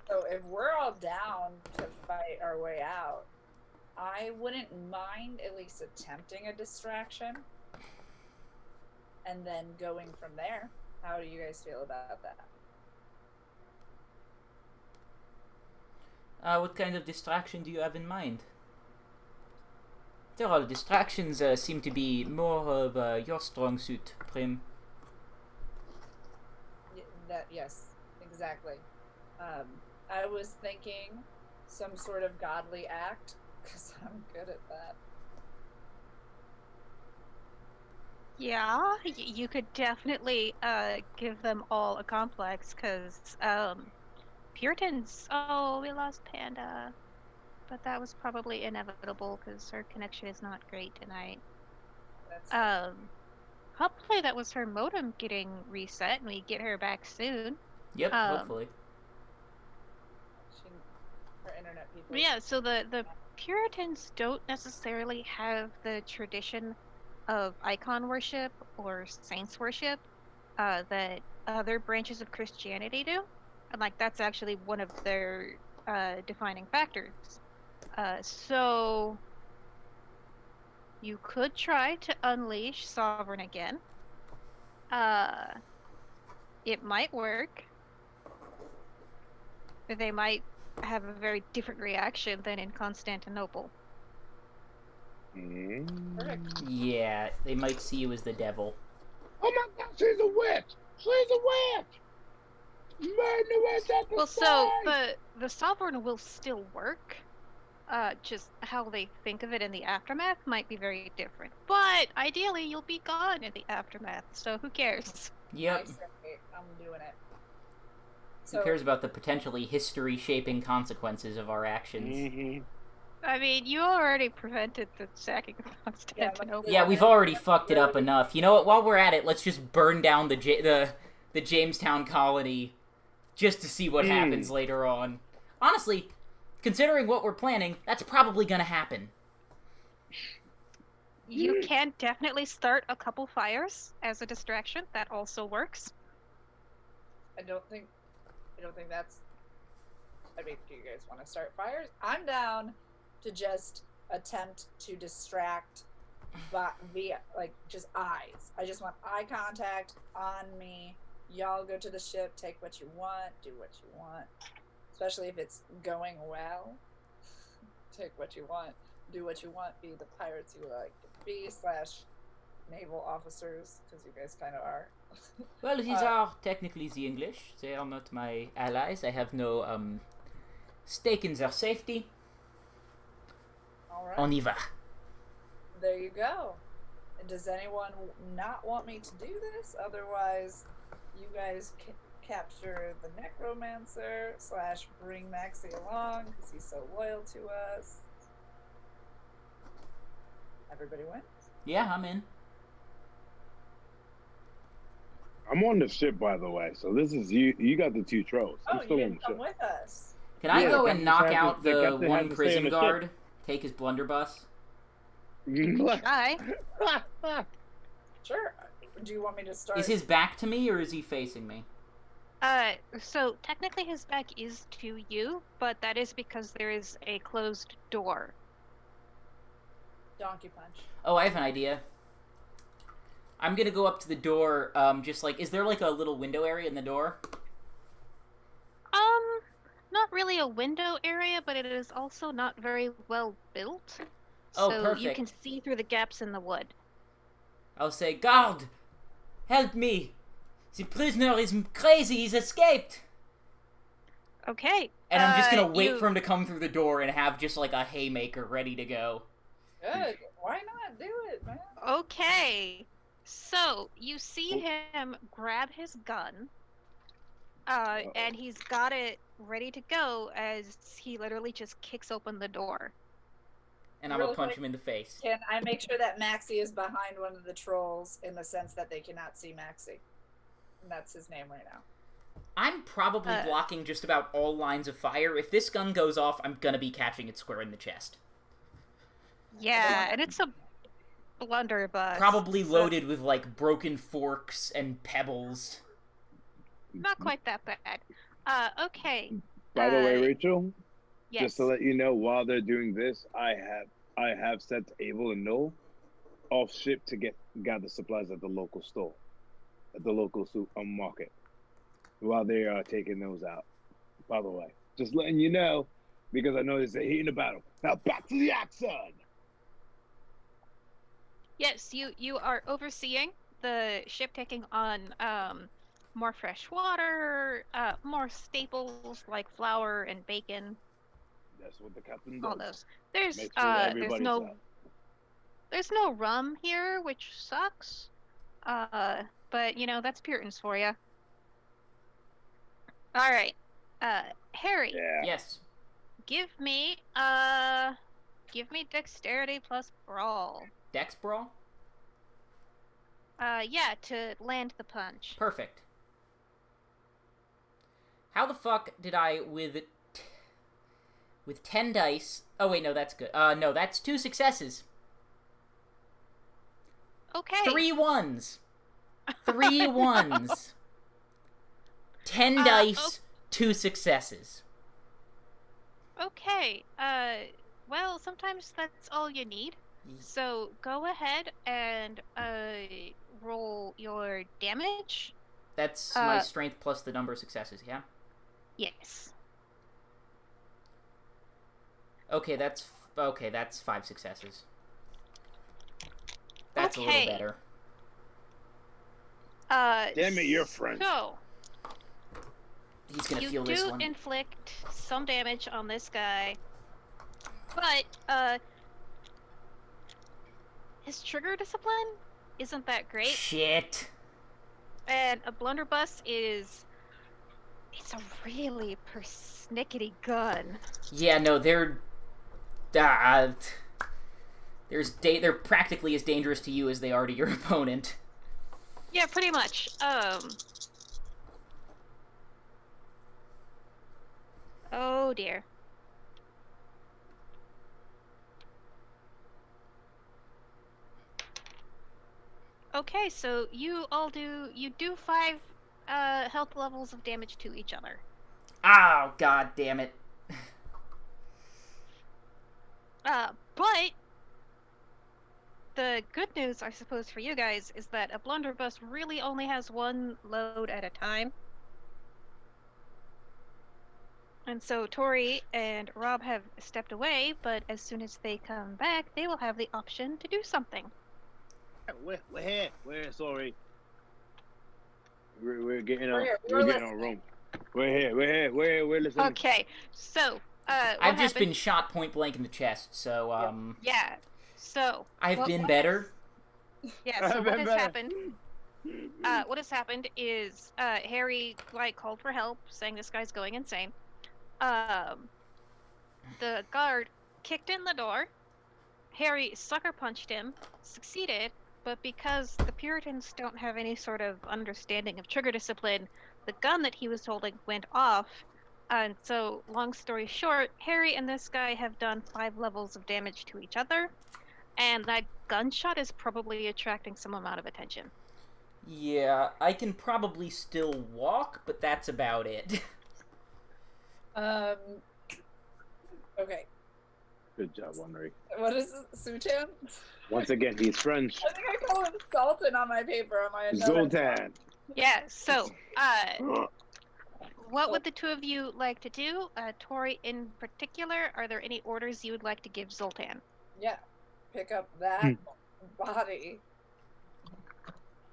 So if we're all down to fight our way out, I wouldn't mind at least attempting a distraction and then going from there. How do you guys feel about that? What kind of distraction do you have in mind? There are distractions seem to be more of your strong suit, Prim. Yes, exactly. I was thinking some sort of godly act, because I'm good at that. Yeah, you could definitely give them all a complex, because Puritans. Oh, we lost Panda, but that was probably inevitable because her connection is not great tonight. That's Hopefully that was her modem getting reset, and we get her back soon. Yep, hopefully. her internet people. Yeah, so the Puritans don't necessarily have the tradition of icon worship or saints worship that other branches of Christianity do. And like that's actually one of their defining factors. So you could try to unleash Sovereign again. It might work. But they might have a very different reaction than in Constantinople. Yeah, they might see you as the devil. Oh my God, she's a witch! She's a witch! Well, so the Sovereign will still work. Just how they think of it in the aftermath might be very different. But ideally, you'll be gone in the aftermath, so who cares? Yep. I'm doing it. Who cares about the potentially history-shaping consequences of our actions? Mm-hmm. I mean, you already prevented the sacking of Constantinople. Yeah, we've already fucked it up enough. You know what? While we're at it, let's just burn down the Jamestown colony just to see what happens later on. Honestly, considering what we're planning, that's probably gonna happen. You can definitely start a couple fires as a distraction. That also works. I don't think that's. I mean, do you guys want to start fires? I'm down to just attempt to distract, but via just eyes. I just want eye contact on me. Y'all go to the ship, take what you want, do what you want. Especially if it's going well. Take what you want, do what you want, be the pirates you like to be / naval officers, because you guys kind of are. Well, these are technically the English. They are not my allies. I have no stake in their safety. All right. On y va. There you go. Does anyone not want me to do this? Otherwise, you guys capture the necromancer / bring Maxie along because he's so loyal to us. Everybody wins? Yeah, I'm in. I'm on the ship, by the way, so this is you. You got the 2 trolls. Oh, I'm still you on didn't the come ship. with us. Can I go and knock Captain out the the captain one had to stay on prison the guard? ship. Take his blunderbuss? Hi. Sure. Do you want me to start? Is his back to me or is he facing me? So technically his back is to you, but that is because there is a closed door. Donkey punch? Oh, I have an idea. I'm gonna go up to the door, is there like a little window area in the door? Not really a window area, but it is also not very well built. Oh, so perfect. you can see through the gaps in the wood. I'll say, guard! Help me! The prisoner is crazy, he's escaped! Okay. And I'm just gonna wait for him to come through the door and have just like a haymaker ready to go. Good. Why not do it, man? Okay. So, you see him grab his gun, and he's got it ready to go as he literally just kicks open the door. And I'm gonna punch him in the face. Can I make sure that Maxie is behind one of the trolls in the sense that they cannot see Maxie? And that's his name right now. I'm probably blocking just about all lines of fire. If this gun goes off, I'm gonna be catching it square in the chest. Yeah, and it's a blunderbuss. Probably loaded with, like, broken forks and pebbles. Not quite that bad. Okay. By the way, Rachel, yes. just to let you know, while they're doing this, I have sent Abel and Noel off ship to gather supplies at the local store, at the local market, while they are taking those out. By the way, just letting you know, because I know there's a heat in the battle. Now back to the action. Yes, you are overseeing the ship taking on more fresh water, more staples like flour and bacon, That's what the captain does. all those. There's Make sure that everybody's out. there's no rum here, which sucks. But you know, that's Puritans for you. All right. Harry, Yeah. Yes. give me dexterity plus brawl. Dex brawl? Yeah, to land the punch. Perfect. How the fuck did I, with 10 dice... Oh, wait, no, that's good. No, that's 2 successes. Okay. 3 ones. 3 ones. 10 dice, 2 successes. Okay. Well, sometimes that's all you need. So go ahead and roll your damage. That's my strength plus the number of successes, yeah? Yes. Okay, that's 5 successes. That's a little Okay. better. Damn it, you're French. So He's gonna you feel this do one. inflict some damage on this guy, but his trigger discipline isn't that great, Shit. and a blunderbuss it's a really persnickety gun. Yeah, no, they're practically as dangerous to you as they are to your opponent. Yeah, pretty much. Oh dear. Okay, so you do 5 health levels of damage to each other. Oh, god damn it. But the good news, I suppose, for you guys is that a blunderbuss really only has 1 load at a time. And so Tori and Rob have stepped away, but as soon as they come back, they will have the option to do something. We're here. We're sorry. We're getting We're our here. we're We're getting our room. We're here. We're listening. Okay, so I've just been shot point blank in the chest, so Yeah. So I've what- been what better. Yeah, so I've what been has better. happened? What has happened is Harry called for help, saying this guy's going insane. The guard kicked in the door. Harry sucker punched him, succeeded, but because the Puritans don't have any sort of understanding of trigger discipline, the gun that he was holding went off. And so, long story short, Harry and this guy have done 5 levels of damage to each other, and that gunshot is probably attracting some amount of attention. Yeah, I can probably still walk, but that's about it. Okay. Good job, Henri. What is it? Sultan? Once again, he's French. I think I call him Sultan on my paper on my note. Zoltan. Yeah, so, what would the two of you like to do? Tori in particular, are there any orders you would like to give Zoltan? Yeah. Pick up that body.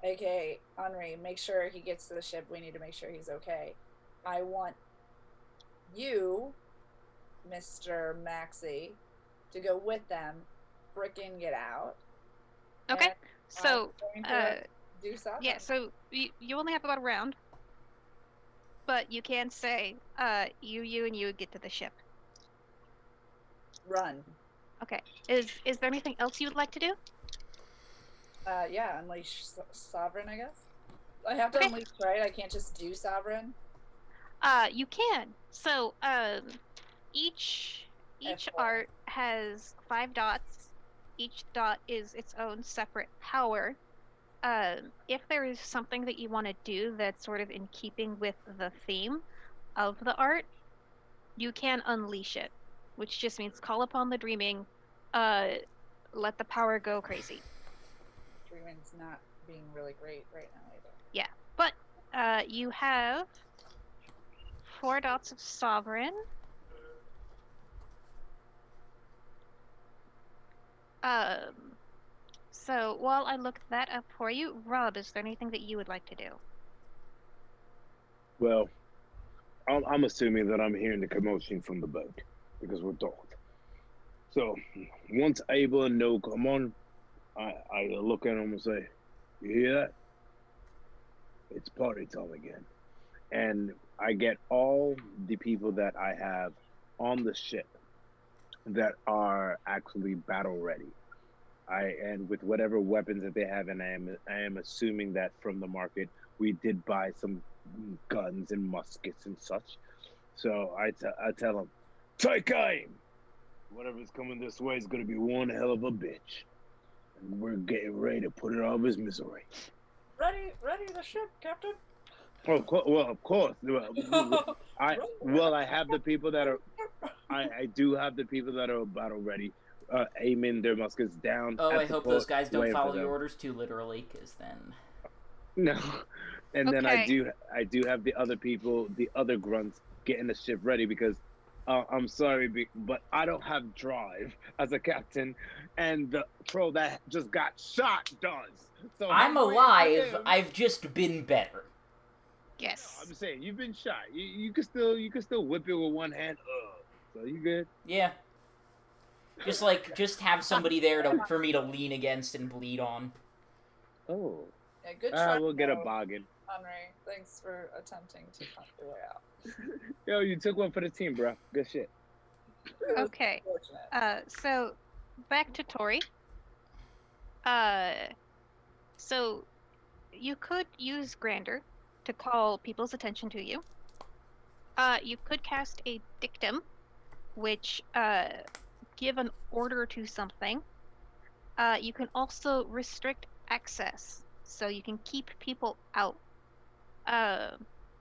AKA Henri, make sure he gets to the ship. We need to make sure he's okay. I want you, Mr. Maxey, to go with them, frickin' get out. Okay, And so, I'm going to do something. yeah, so you only have about a round, but you can say, you and you would get to the ship. Run. Okay, is there anything else you would like to do? Yeah, unleash Sovereign, I guess. I have to Okay. unleash, right? I can't just do Sovereign. You can. So, each F4. art has 5 dots. Each dot is its own separate power. If there is something that you want to do that's sort of in keeping with the theme of the art, you can unleash it, which just means call upon the dreaming, let the power go crazy. Dreaming's not being really great right now either. Yeah, but you have 4 dots of sovereign. So while I look that up for you, Rob, is there anything that you would like to do? Well, I'm assuming that I'm hearing the commotion from the boat because we're docked. So once Abel and No come on, I look at him and say, "You hear that? It's party time again." And I get all the people that I have on the ship that are actually battle ready. And with whatever weapons that they have, and I am assuming that from the market we did buy some guns and muskets and such. So I tell them, take aim. Whatever's coming this way is gonna be one hell of a bitch, and we're getting ready to put it out of his misery. Ready the ship, Captain. Oh, of course. I have the people that are. I do have the people that are battle ready, aiming their muskets down. Oh, at I the hope port, those guys don't waiting for follow them. your orders too literally, because then... No, and then I Okay. do have the other people, the other grunts, getting the ship ready because. I'm sorry, but I don't have drive as a captain, and the troll that just got shot does. So I'm waiting for alive, him. I've just been better. Yes. No, I'm saying you've been shot. You can still whip it with one hand. So you good? Yeah. Just have somebody there for me to lean against and bleed on. Oh. Yeah, good try. We'll get a boggin. Henry, thanks for attempting to punch your way out. Yo, you took one for the team, bro. Good shit. Okay. Unfortunate. So back to Tori. So you could use Grander to call people's attention to you. You could cast a dictum, which give an order to something. You can also restrict access, so you can keep people out.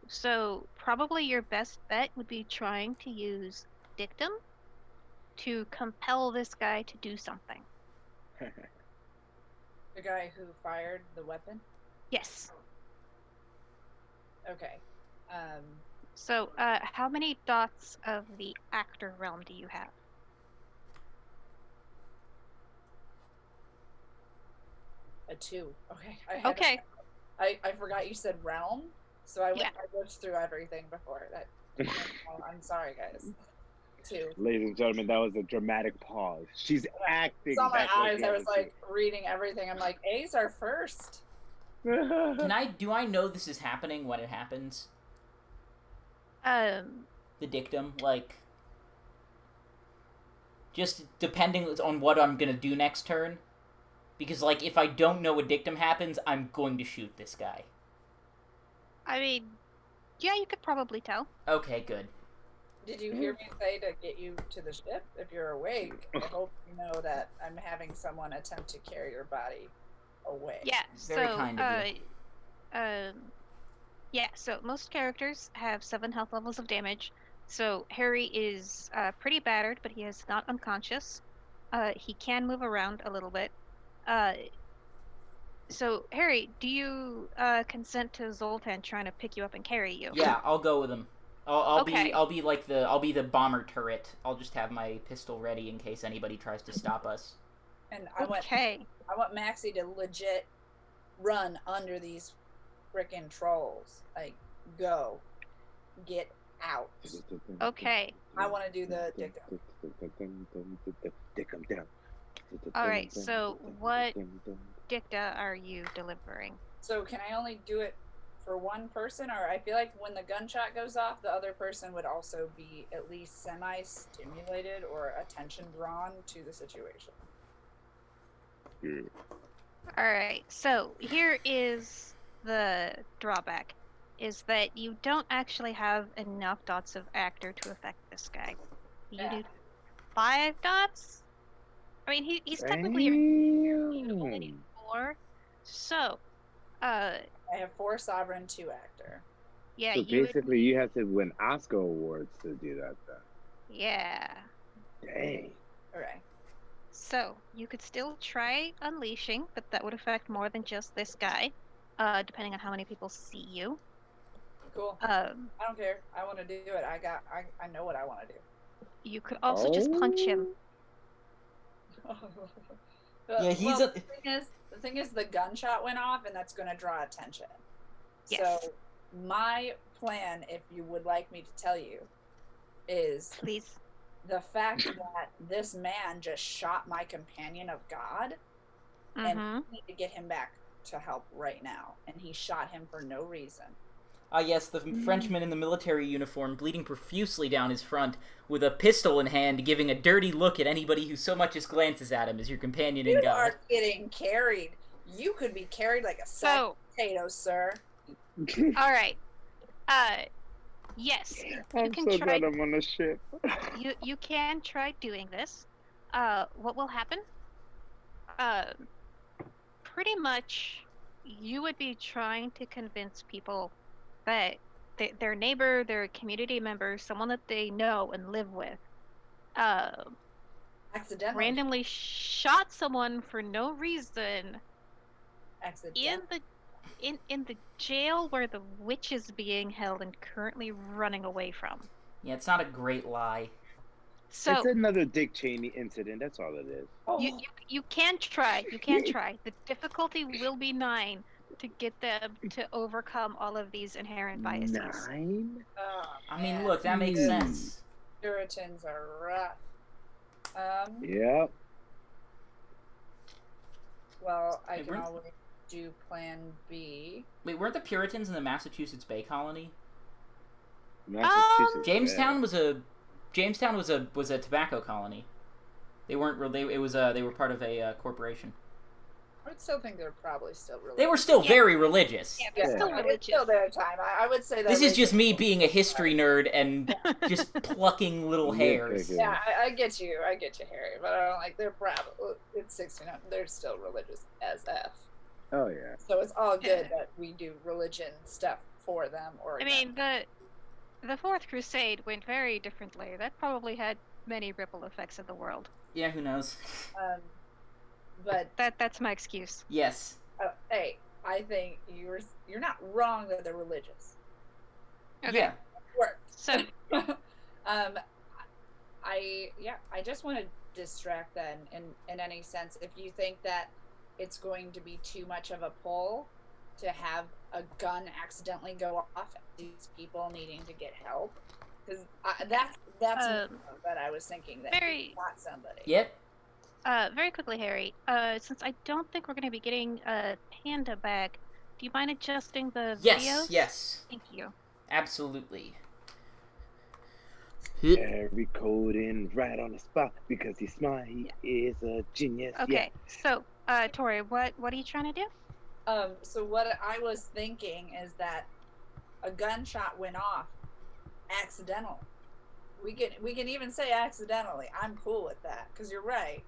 So probably your best bet would be trying to use dictum to compel this guy to do something. The guy who fired the weapon? Yes. Okay. So, how many dots of the actor realm do you have? A 2. Okay. Okay. I forgot you said realm, so I Yeah. looked through everything before that. I'm sorry, guys. 2. Ladies and gentlemen, that was a dramatic pause. She's acting. Saw my back like eyes. the I was other like reading everything. I'm like, A's are first. two. Do I know this is happening when it happens? The dictum, just depending on what I'm gonna do next turn. Because, if I don't know a dictum happens, I'm going to shoot this guy. I mean, yeah, you could probably tell. Okay, good. Did you hear me say to get you to the ship? If you're awake, I hope you know that I'm having someone attempt to carry your body away. Yeah, Very so, kind of you. yeah, so most characters have 7 health levels of damage. So Harry is pretty battered, but he is not unconscious. He can move around a little bit. So Harry, do you consent to Zoltan trying to pick you up and carry you? Yeah, I'll go with him. I'll Okay. be the bomber turret. I'll just have my pistol ready in case anybody tries to stop us. And I Okay. want Maxie to legit run under these frickin' trolls. Like, go. Get out. Okay. I want to do the dictum. Dictum down. Alright, so what dicta are you delivering? So can I only do it for one person? Or I feel like when the gunshot goes off, the other person would also be at least semi-stimulated or attention drawn to the situation. Alright, so here is the drawback, is that you don't actually have enough dots of actor to affect this guy. You need 5 dots? I mean, he's technically you only need 4. So, I have 4 sovereign, 2 actor. yeah, So you basically, you have to win Oscar awards to do that. Then. yeah. Dang. Okay. So, you could still try unleashing, but that would affect more than just this guy, depending on how many people see you. Cool. I don't care. I want to do it. I know what I want to do. You could also just punch him. Yeah, he's well, the thing is, the gunshot went off, and that's going to draw attention. Yes. So, my plan, if you would like me to tell you, is Please. the fact that this man just shot my companion of God, and Mm-hmm. we need to get him back to help right now. And he shot him for no reason. Ah, yes, the Frenchman in the military uniform, bleeding profusely down his front, with a pistol in hand, giving a dirty look at anybody who so much as glances at him as your companion in You God. are getting carried. You could be carried like a sack So, of potatoes, sir. all right. Yes, I'm can so try- glad I'm on the ship. you can try doing this. What will happen? Pretty much, you would be trying to convince people that their neighbor, their community member, someone that they know and live with, Accidentally. randomly shot someone for no reason Accidentally. in the jail where the witch is being held and currently running away from. Yeah, it's not a great lie. So It's another Dick Cheney incident. That's all it is. you can try. You can try. The difficulty will be 9 to get them to overcome all of these inherent biases. 9? Oh, I mean, man. look, that makes Hmm. sense. Puritans are rough. Yeah. Well, I Hey, can weren't- always do plan B. Wait, weren't the Puritans in the Massachusetts Bay Colony? Massachusetts. Jamestown was a tobacco colony. They weren't. They were part of a corporation. I would still think they're probably still religious. They were still Yeah. very religious. Yeah, they're Yeah. still It's religious. still their time. I would say that. This is they- just me being a history nerd and just plucking little hairs. Nitpicking. Yeah, I get you, Harry. But I don't like. They're probably it's 1600. They're still religious as f. Oh yeah. So it's all good that we do religion stuff for them. Or I mean, the Fourth Crusade went very differently. That probably had many ripple effects in the world. Yeah, who knows? but That's my excuse. Yes. hey, I think you're not wrong that they're religious. Okay. Yeah. It worked. So I just want to distract then in any sense. If you think that it's going to be too much of a pull to have a gun accidentally go off at these people needing to get help, because that's what I was thinking, that very- you got somebody. Yep. very quickly, Harry. Since I don't think we're going to be getting a panda back, do you mind adjusting the Yes. videos? Yes. Thank you. Absolutely. Harry coding right on the spot because he's smart. He is a genius. Okay. So, Tori, what are you trying to do? So what I was thinking is that a gunshot went off accidentally. We can even say accidentally. I'm cool with that, because you're right.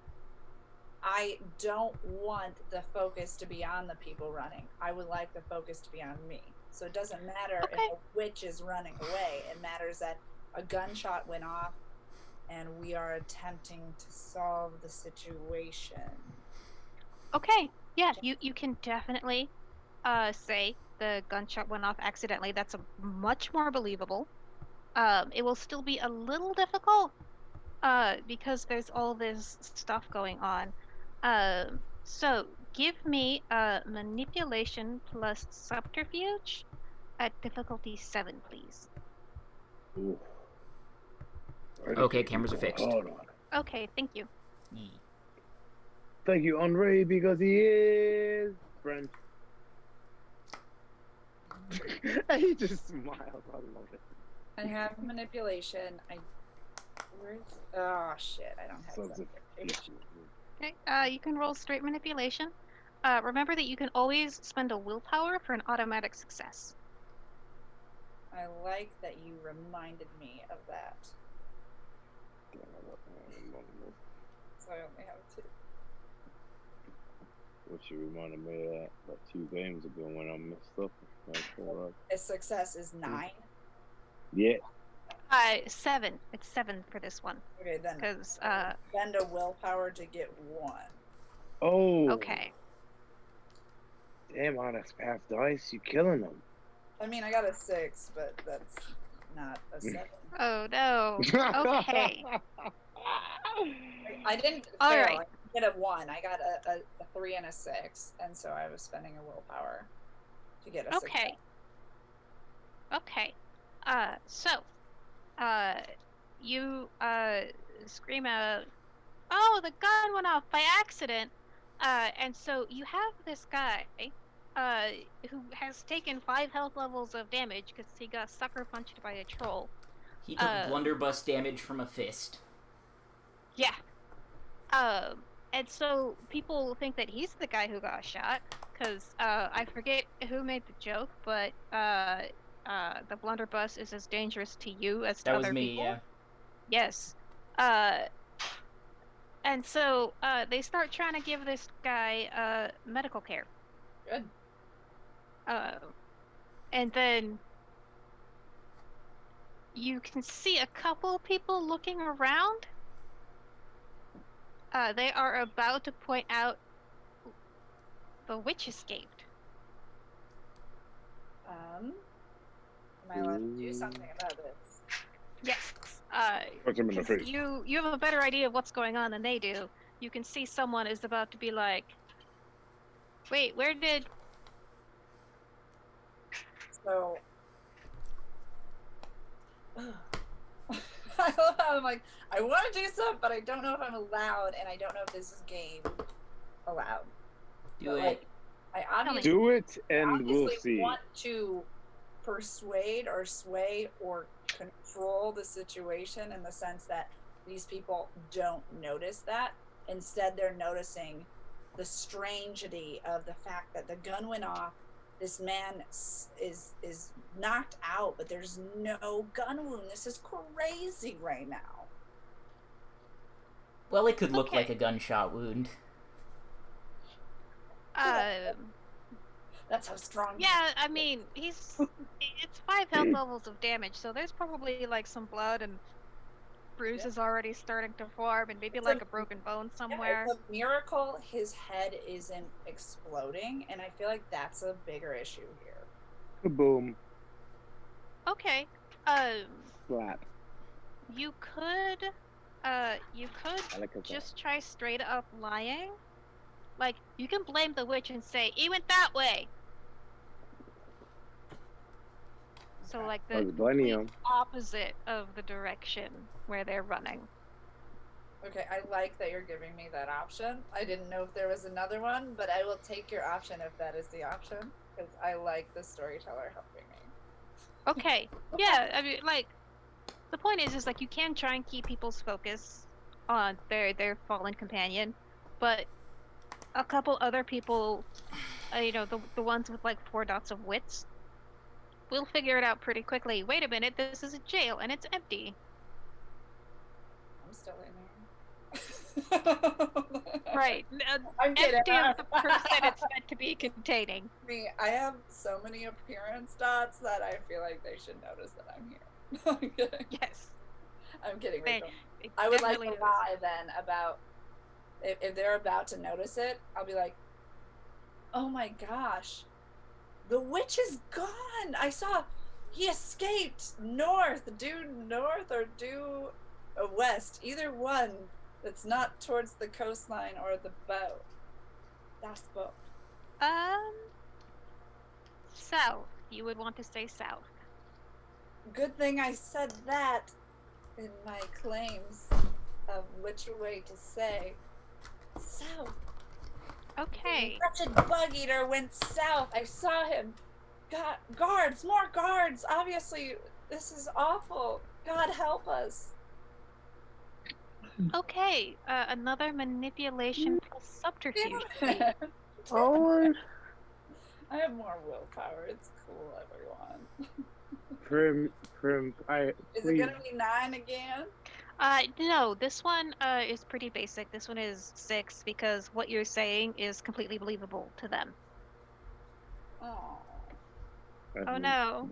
I don't want the focus to be on the people running. I would like the focus to be on me. So it doesn't matter Okay. if a witch is running away. It matters that a gunshot went off and we are attempting to solve the situation. Okay. Yeah, you can definitely say the gunshot went off accidentally. That's much more believable. It will still be a little difficult because there's all this stuff going on. So give me manipulation plus subterfuge at difficulty 7, please. Ooh. Okay, cameras are fixed. Hold on. Okay, thank you. Ye- Thank you, Andre, because he is friend. And he just smiles. I love it. I have manipulation. Oh shit! I don't have Sons of manipulation. bitches. Okay, you can roll straight manipulation. Remember that you can always spend a willpower for an automatic success. I like that you reminded me of that. So I only have 2. What you reminded me of that about 2 games ago when I messed up. A success is 9. Yeah. 7. It's 7 for this one. Okay, then Because, spend a willpower to get 1. Oh. okay. Damn, Onyx Path dice. You killing them. I mean, I got a 6, but that's not a 7. Oh no. Okay. I didn't All fail. right. I get a 1. I got a 3 and a 6, and so I was spending a willpower to get a 6. Okay. So, you scream out, "Oh, the gun went off by accident!" And so you have this guy, who has taken 5 health levels of damage because he got sucker punched by a troll. He took blunderbuss damage from a fist. Yeah. And so people think that he's the guy who got shot, because I forget who made the joke, but the blunderbuss is as dangerous to you as to That other was me, people. yeah. Yes. And so they start trying to give this guy medical care. Good. And then you can see a couple people looking around. They are about to point out the witch escaped. Am I allowed to do something about this? Yes. Punch him in the face. You have a better idea of what's going on than they do. You can see someone is about to be like, "Wait, where did?" So I'm like, I want to do stuff, but I don't know if I'm allowed, and I don't know if this is game allowed. Do But, it. like, I obviously, Do it, and we'll obviously see. want to persuade or sway or control the situation in the sense that these people don't notice that. Instead, they're noticing the strangity of the fact that the gun went off. This man is knocked out, but there's no gun wound. This is crazy right now. Well, it could look Okay. like a gunshot wound. That's how strong. Yeah, I mean, it's 5 health levels of damage, so there's probably like some blood and bruises already starting to form, and maybe It's like a- a broken bone Yeah, somewhere. it's a miracle his head isn't exploding, and I feel like that's a bigger issue here. Kaboom. Okay. Slap. You could I like a just try straight up lying. Like, you can blame the witch and say, "He went that way." So, like, I was the blaming complete him. opposite of the direction where they're running. Okay, I like that you're giving me that option. I didn't know if there was another one, but I will take your option if that is the option, because I like the storyteller helping me. Okay. Yeah, I mean, like, the point is like, you can try and keep people's focus on their fallen companion, but a couple other people, the ones with like 4 dots of wits, will figure it out pretty quickly. Wait a minute, this is a jail and it's empty. I'm still in Right. I'm kidding. Empty of the person it's meant to be containing. I have so many appearance dots that I feel like they should notice that I'm here. I'm kidding. Yes. I'm kidding. They- Rachel. they I would like definitely to notice. lie then about if they're about to notice it. I'll be like, "Oh my gosh, the witch is gone! I saw he escaped due north or due west, either one that's not towards the coastline or the boat. That's the boat." South. You would want to say south. Good thing I said that in my claims of which way to say south. Okay. The wretched bug eater went south. I saw him. God, guards, more guards. Obviously, this is awful. God help us. Okay. Another manipulation plus subterfuge. Oh, I have more willpower. It's cool, everyone. Is it gonna be 9 again? No, this one is pretty basic. This one is 6 because what you're saying is completely believable to them. Oh, Oh no.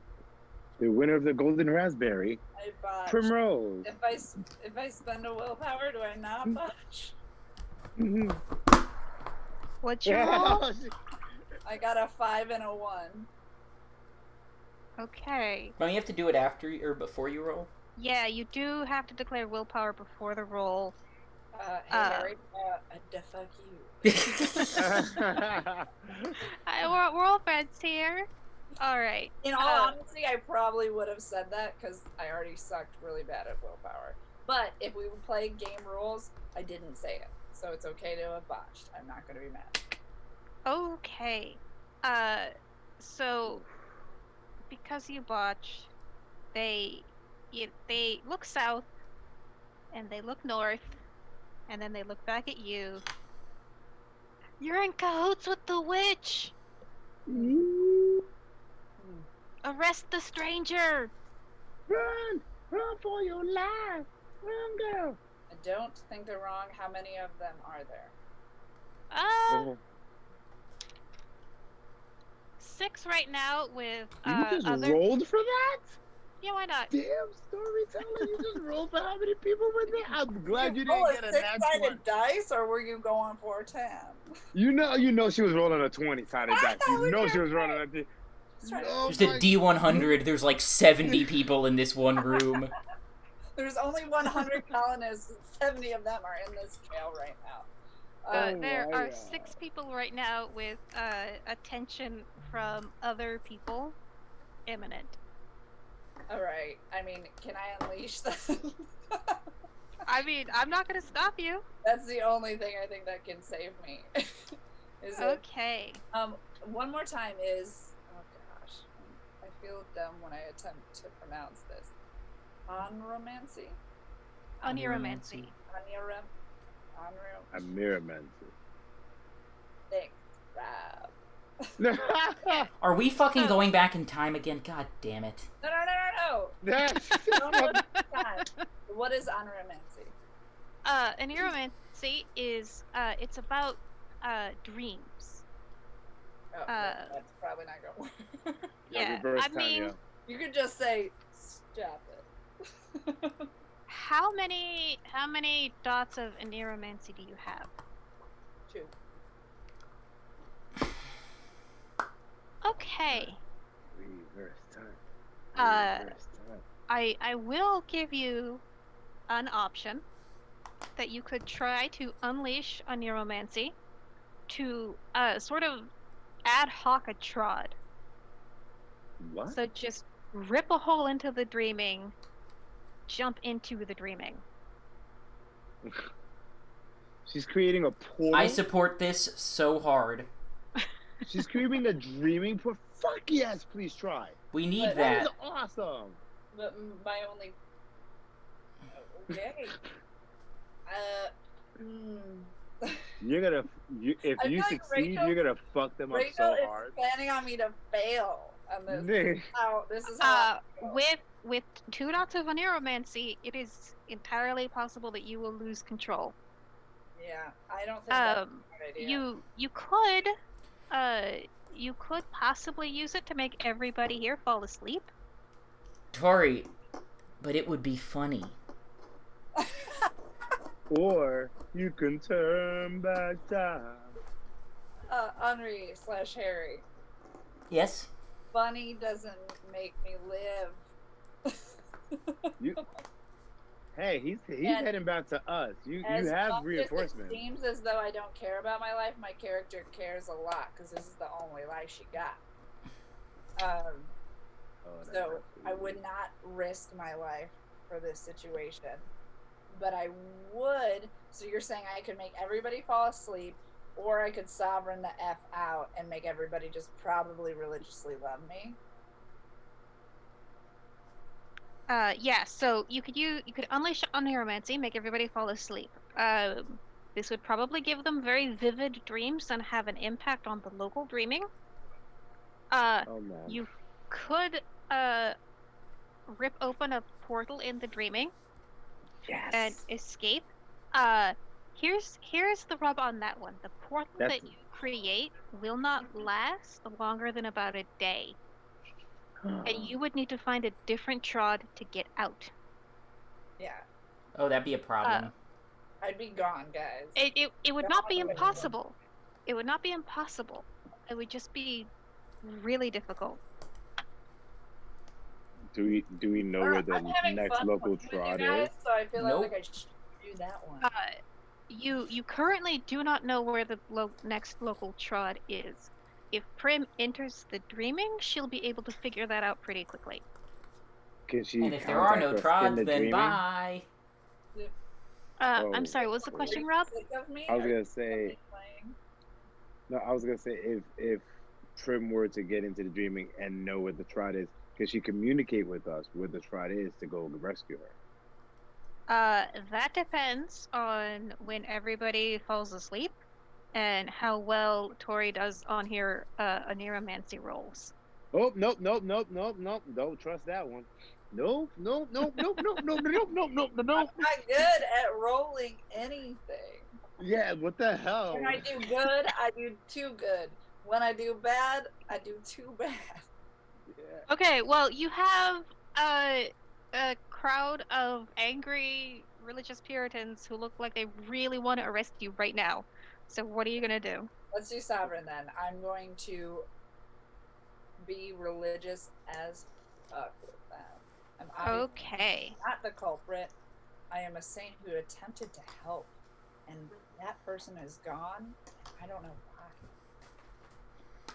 The winner of the golden raspberry, I botched. Primrose. If I spend a willpower, do I not botch? What's your roll? I got a 5 and a 1. Okay. Don't you have to do it after or before you roll? Yeah, you do have to declare willpower before the roll. Hey, Harry, fuck you. We're all friends here. All right. In all honesty, I probably would have said that because I already sucked really bad at willpower. But if we would play game rules, I didn't say it. So it's okay to have botched. I'm not going to be mad. Okay. So because you botched, they look south, and they look north, and then they look back at you. You're in cahoots with the witch! Arrest the stranger! Run! Run for your life! Run, girl! I don't think they're wrong. How many of them are there? 6 right now with You just other... rolled for that? Yeah, why not? Damn, storyteller! You just rolled for how many people were there? I'm glad you roll didn't get a nat 20. six-sided dice, or were you going for a 10? You know she was rolling a 20-sided dice. You know she was rolling a 10. Just a D100. There's like 70 people in this one room. There's only 100 colonists, and 70 of them are in this jail right now. There are 6 people right now with attention from other people imminent. Alright, I mean, can I unleash them? I mean, I'm not gonna stop you. That's the only thing I think that can save me. Is Okay. one more time is, oh gosh, I feel dumb when I attempt to pronounce this. Onromancy? Oniromancy. Amiromancy. Thanks, Rob. Are we fucking going back in time again? God damn it. No. What is Onromancy? Oniromancy is, it's about, dreams. Oh, that's probably not gonna work. Yeah, I mean... You could just say, stop it. How many dots of Oniromancy do you have? 2. Okay. Reverse time. I will give you an option that you could try to unleash Oniromancy to sort of ad hoc a trod. What? So just rip a hole into the dreaming, jump into the dreaming. She's creating a portal. I support this so hard. She's creating a dreaming portal. Fuck yes, please try. We need But that. That is awesome. But my only... Okay. You're gonna, if I you feel like succeed, Rachel- you're gonna fuck them up Rachel so is hard. planning on me to fail on this. This is how With 2 dots of Oniromancy, it is entirely possible that you will lose control. Yeah, I don't think that's a good idea. You could possibly use it to make everybody here fall asleep. Tori, but it would be funny. Or you can turn back time. Henri/Harry. Yes? Bunny doesn't make me live. Hey, he's heading back to us. You have reinforcements. It seems as though I don't care about my life. My character cares a lot because this is the only life she got. So I would not risk my life for this situation. But I would. So you're saying I could make everybody fall asleep, or I could sovereign the F out and make everybody just probably religiously love me? Yeah, so you could unleash Oniromancy, make everybody fall asleep. This would probably give them very vivid dreams and have an impact on the local dreaming. You could rip open a portal in the dreaming. Yes. And escape. Here's the rub on that one. The portal that you create will not last longer than about a day. And you would need to find a different trod to get out. Yeah. Oh, that'd be a problem. I'd be gone, guys. It would not be impossible. It would not be impossible. It would just be really difficult. Do we know where the next local trot is? So I feel Nope. like I should do that one. you currently do not know where the next local trod is. If Prim enters the dreaming, she'll be able to figure that out pretty quickly. Can she And if there are contact no us in trods, the then dreaming? bye. I'm sorry, what's the question, Rob? Sick of me? I was Are you gonna say playing? no. I was gonna say if Prim were to get into the dreaming and know where the trot is, can she communicate with us where the trot is to go rescue her? That depends on when everybody falls asleep and how well Tori does on her neuromancy rolls. Oh, nope. Don't trust that one. Nope. I'm I'm not good at rolling anything. Yeah, what the hell? When I do good, I do too good. When I do bad, I do too bad. Yeah. Okay, well, you have a crowd of angry religious Puritans who look like they really want to arrest you right now. So what are you gonna do? Let's do sovereign then. I'm going to be religious as fuck with them. I'm obviously Okay. not the culprit. I am a saint who attempted to help, and that person is gone. I don't know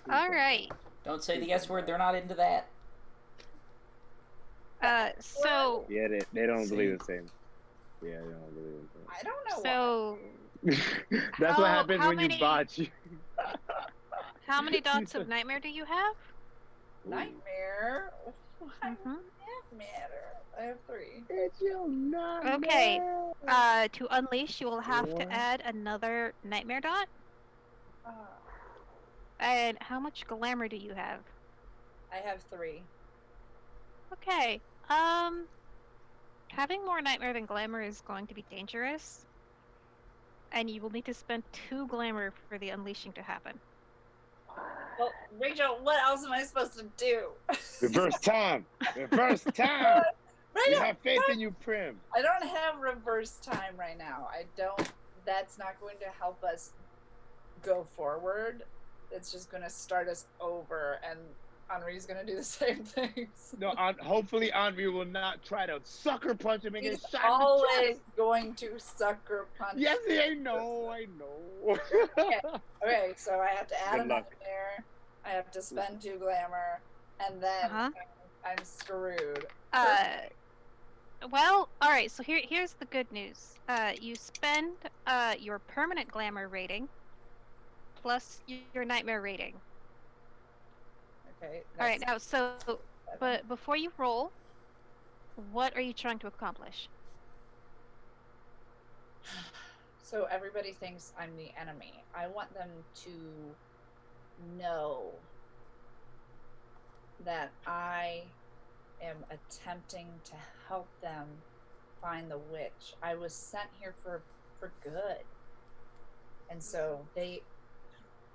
why. All right. Don't say the S word. They're not into that. So Yeah, they don't believe the same. Yeah, they don't believe the I don't know so same. That's what happens how when many- you botch. how many dots of nightmare do you have? why. Nightmare. Why Mhm. does that matter? I have 3. It's your nightmare. Okay. To unleash, you will have to add another nightmare dot. And how much glamour do you have? I have 3. Okay. Having more nightmare than glamour is going to be dangerous. And you will need to spend 2 glamour for the unleashing to happen. Well, Rachel, what else am I supposed to do? Reverse time. Reverse time. We Rachel, have faith in you, Prim. I don't have reverse time right now. I don't. That's not going to help us go forward. It's just going to start us over, and Henri's going to do the same things. No, hopefully Henri will not try to sucker punch him and get He's shot in the always chest. going to sucker punch. Yes, I know. Okay, so I have to add Good a luck. nightmare. I have to spend 2 glamour, and then I'm screwed. Well, all right. So here's the good news. You spend your permanent glamour rating plus your nightmare rating. Okay. All right. Now, but before you roll, what are you trying to accomplish? So everybody thinks I'm the enemy. I want them to know that I am attempting to help them find the witch. I was sent here for good. And so they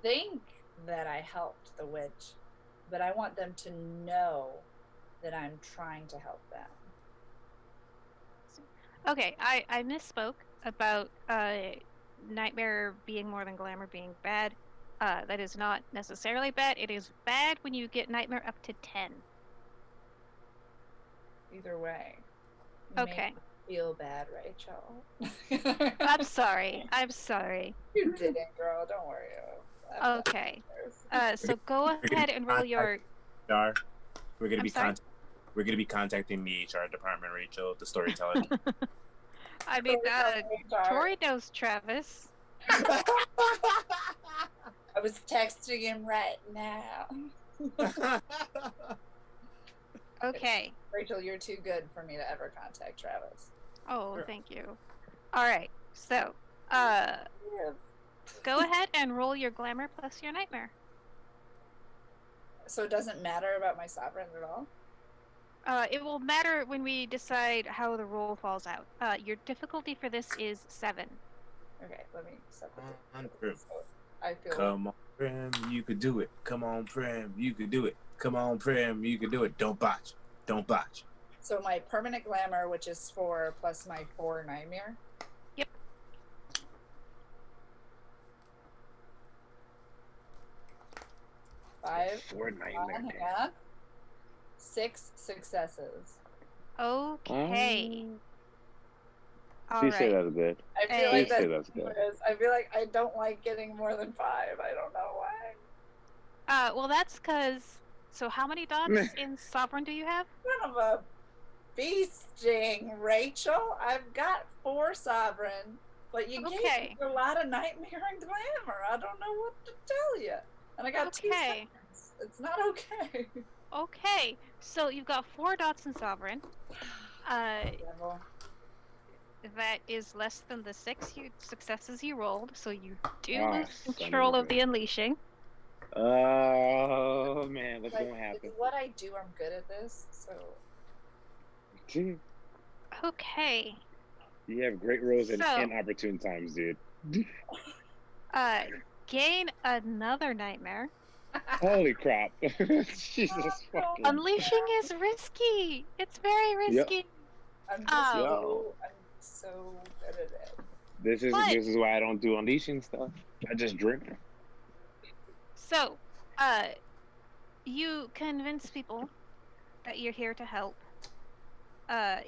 think that I helped the witch, but I want them to know that I'm trying to help them. Okay, I misspoke about nightmare being more than glamour being bad. That is not necessarily bad. It is bad when you get nightmare up to 10. Either way. You Okay. made me feel bad, Rachel. I'm sorry. I'm sorry. You didn't, girl. Don't worry. Okay. So go ahead and roll your. We're gonna I'm be sorry? we're gonna be contacting the HR department, Rachel, the storyteller. I mean, Tori knows Travis. I was texting him right now. Okay. Rachel, you're too good for me to ever contact Travis. Oh, thank you. All right. So, go ahead and roll your glamour plus your nightmare. So it doesn't matter about my sovereign at all? It will matter when we decide how the roll falls out. Your difficulty for this is 7. Okay, let me set the On Prim. I feel Come on, Prim, you could do it. Come on, Prim, you could do it. Come on, Prim, you could do it. Don't botch. Don't botch. So my permanent glamour, which is 4 plus my 4 nightmare. Yep. Five. 4 nightmare. Hang on. 6 successes. Okay. All She said right. that's good. I feel Hey. like She said that's that's good. I feel like I don't like getting more than 5. I don't know why. Well, that's because. So, how many dots in Sovereign do you have? Son of a beasting, Rachel. I've got 4 sovereign, but you gave Okay. me a lot of nightmare and glamour. I don't know what to tell you. And I got 2 Okay. seconds. It's not okay. Okay. So you've got 4 dots in Sovereign. Devil. That is less than the 6 successes you rolled, so you do Ah, lose son of a control of the bitch. unleashing. Oh man, what's Like, gonna happen? it's what I do. I'm good at this. So Okay. You have great rolls and So- inopportune times, dude. Gain another nightmare. Holy crap! Jesus fucking. Unleashing is risky. It's very risky. I'm so good at it. This But- is why I don't do unleashing stuff. I just drink. So, you convince people that you're here to help.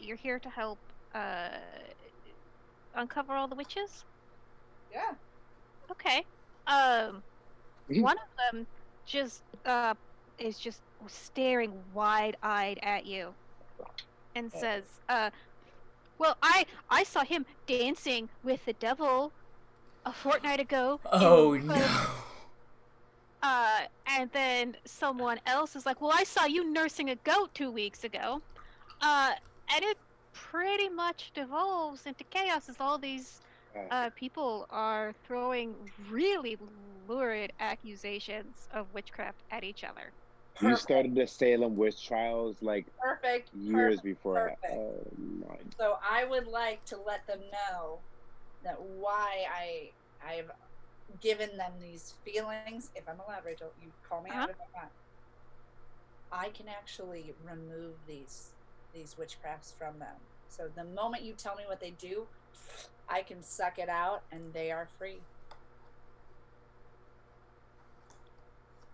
You're here to help uncover all the witches. Yeah. Okay. One of them just is just staring wide-eyed at you and says, well, I saw him dancing with the devil a fortnight ago. in Oh the woods." no. And then someone else is like, well, I saw you nursing a goat 2 weeks ago. And it pretty much devolves into chaos as all these people are throwing really lurid accusations of witchcraft at each other. You started the Salem witch trials like Perfect. years perfect, before. perfect. Oh my. So I would like to let them know that why I've given them these feelings. If I'm allowed, Rachel, you call me out if I'm not. I can actually remove these witchcrafts from them. So the moment you tell me what they do, I can suck it out and they are free.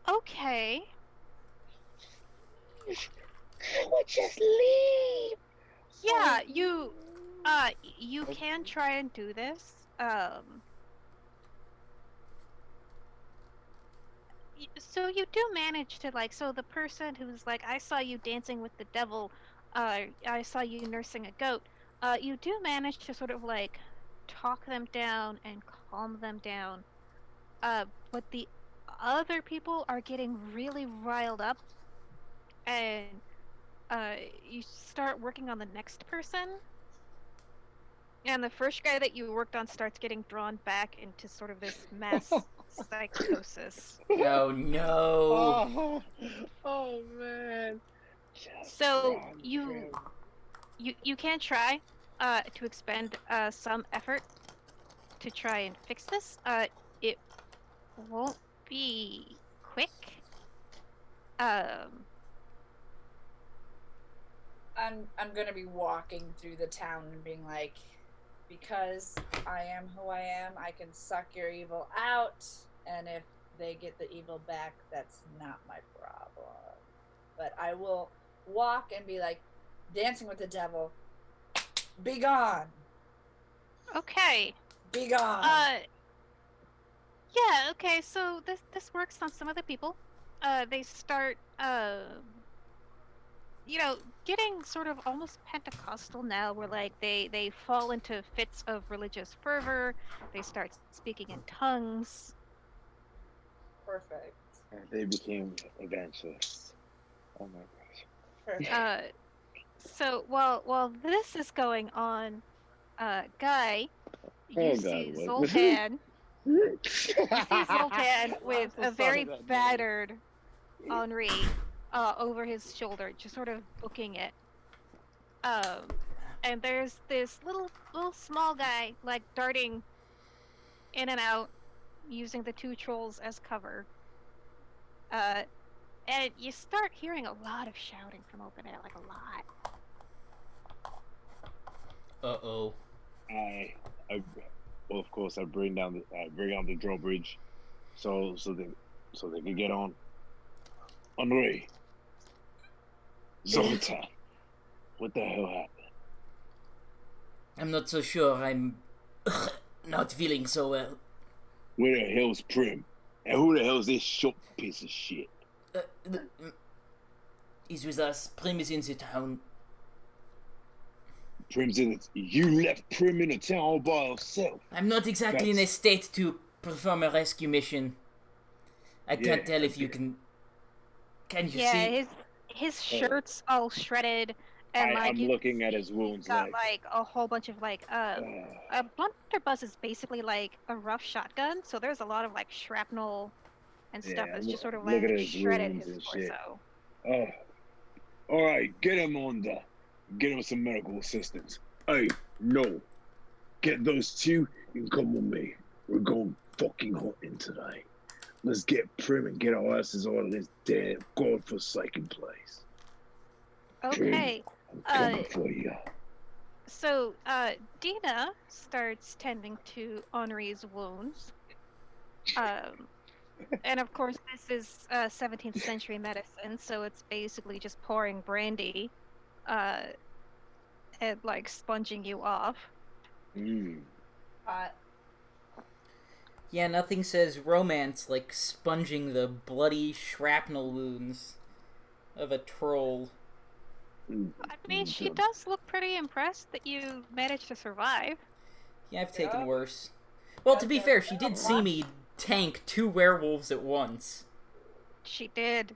Okay. Just leave. Yeah, you can try and do this. So you do manage to so the person who's like, I saw you dancing with the devil, I saw you nursing a goat. You do manage to sort of talk them down and calm them down. But the other people are getting really riled up, and you start working on the next person. And the first guy that you worked on starts getting drawn back into sort of this mass psychosis. Oh no. Oh man. So you can try to expend some effort to try and fix this. It won't be quick. I'm gonna be walking through the town and being like, because I am who I am, I can suck your evil out, and if they get the evil back, that's not my problem. But I will walk and be like, dancing with the devil, be gone, Okay. be gone. Yeah. Okay. So this works on some of the people. They start getting sort of almost Pentecostal now, where they fall into fits of religious fervor. They start speaking in tongues. Perfect. They became evangelists. Oh my gosh. Perfect. So while this is going on, Guy, you see what? Zoltan. You see Zoltan with a very battered Henri over his shoulder, just sort of booking it. And there's this little small guy darting in and out, using the 2 trolls as cover. And you start hearing a lot of shouting from open air, a lot. Uh-oh. Well, of course, I bring down the drawbridge, so they can get on. Henri, Zoltan, what the hell happened? I'm not so sure. I'm not feeling so well. Where the hell's Prim? And who the hell's this short piece of shit? He's with us. Prim is in the town. Prim's in it. You left Prim in the town all by herself. I'm not exactly in a state to perform a rescue mission. I can't tell if you can. Can you see? Yeah, his shirt's all shredded, and I'm looking at his wounds. Got like a whole bunch of like a blunderbuss is basically like a rough shotgun, so there's a lot of like shrapnel and stuff that's just sort of like shredded his torso. Oh, all right, get him some medical assistance. Hey, no, get those two and come with me. We're going fucking hunting today. Let's get Prim and get our asses out of this damn godforsaken place. Okay. Prim, I'm coming for you. So, Dina starts tending to Henri's wounds. And of course, this is 17th century medicine, so it's basically just pouring brandy and like sponging you off. Yeah, nothing says romance like sponging the bloody shrapnel wounds of a troll. I mean, she does look pretty impressed that you managed to survive. Yeah, I've taken worse. Well, to be fair, she did see me tank 2 werewolves at once. She did.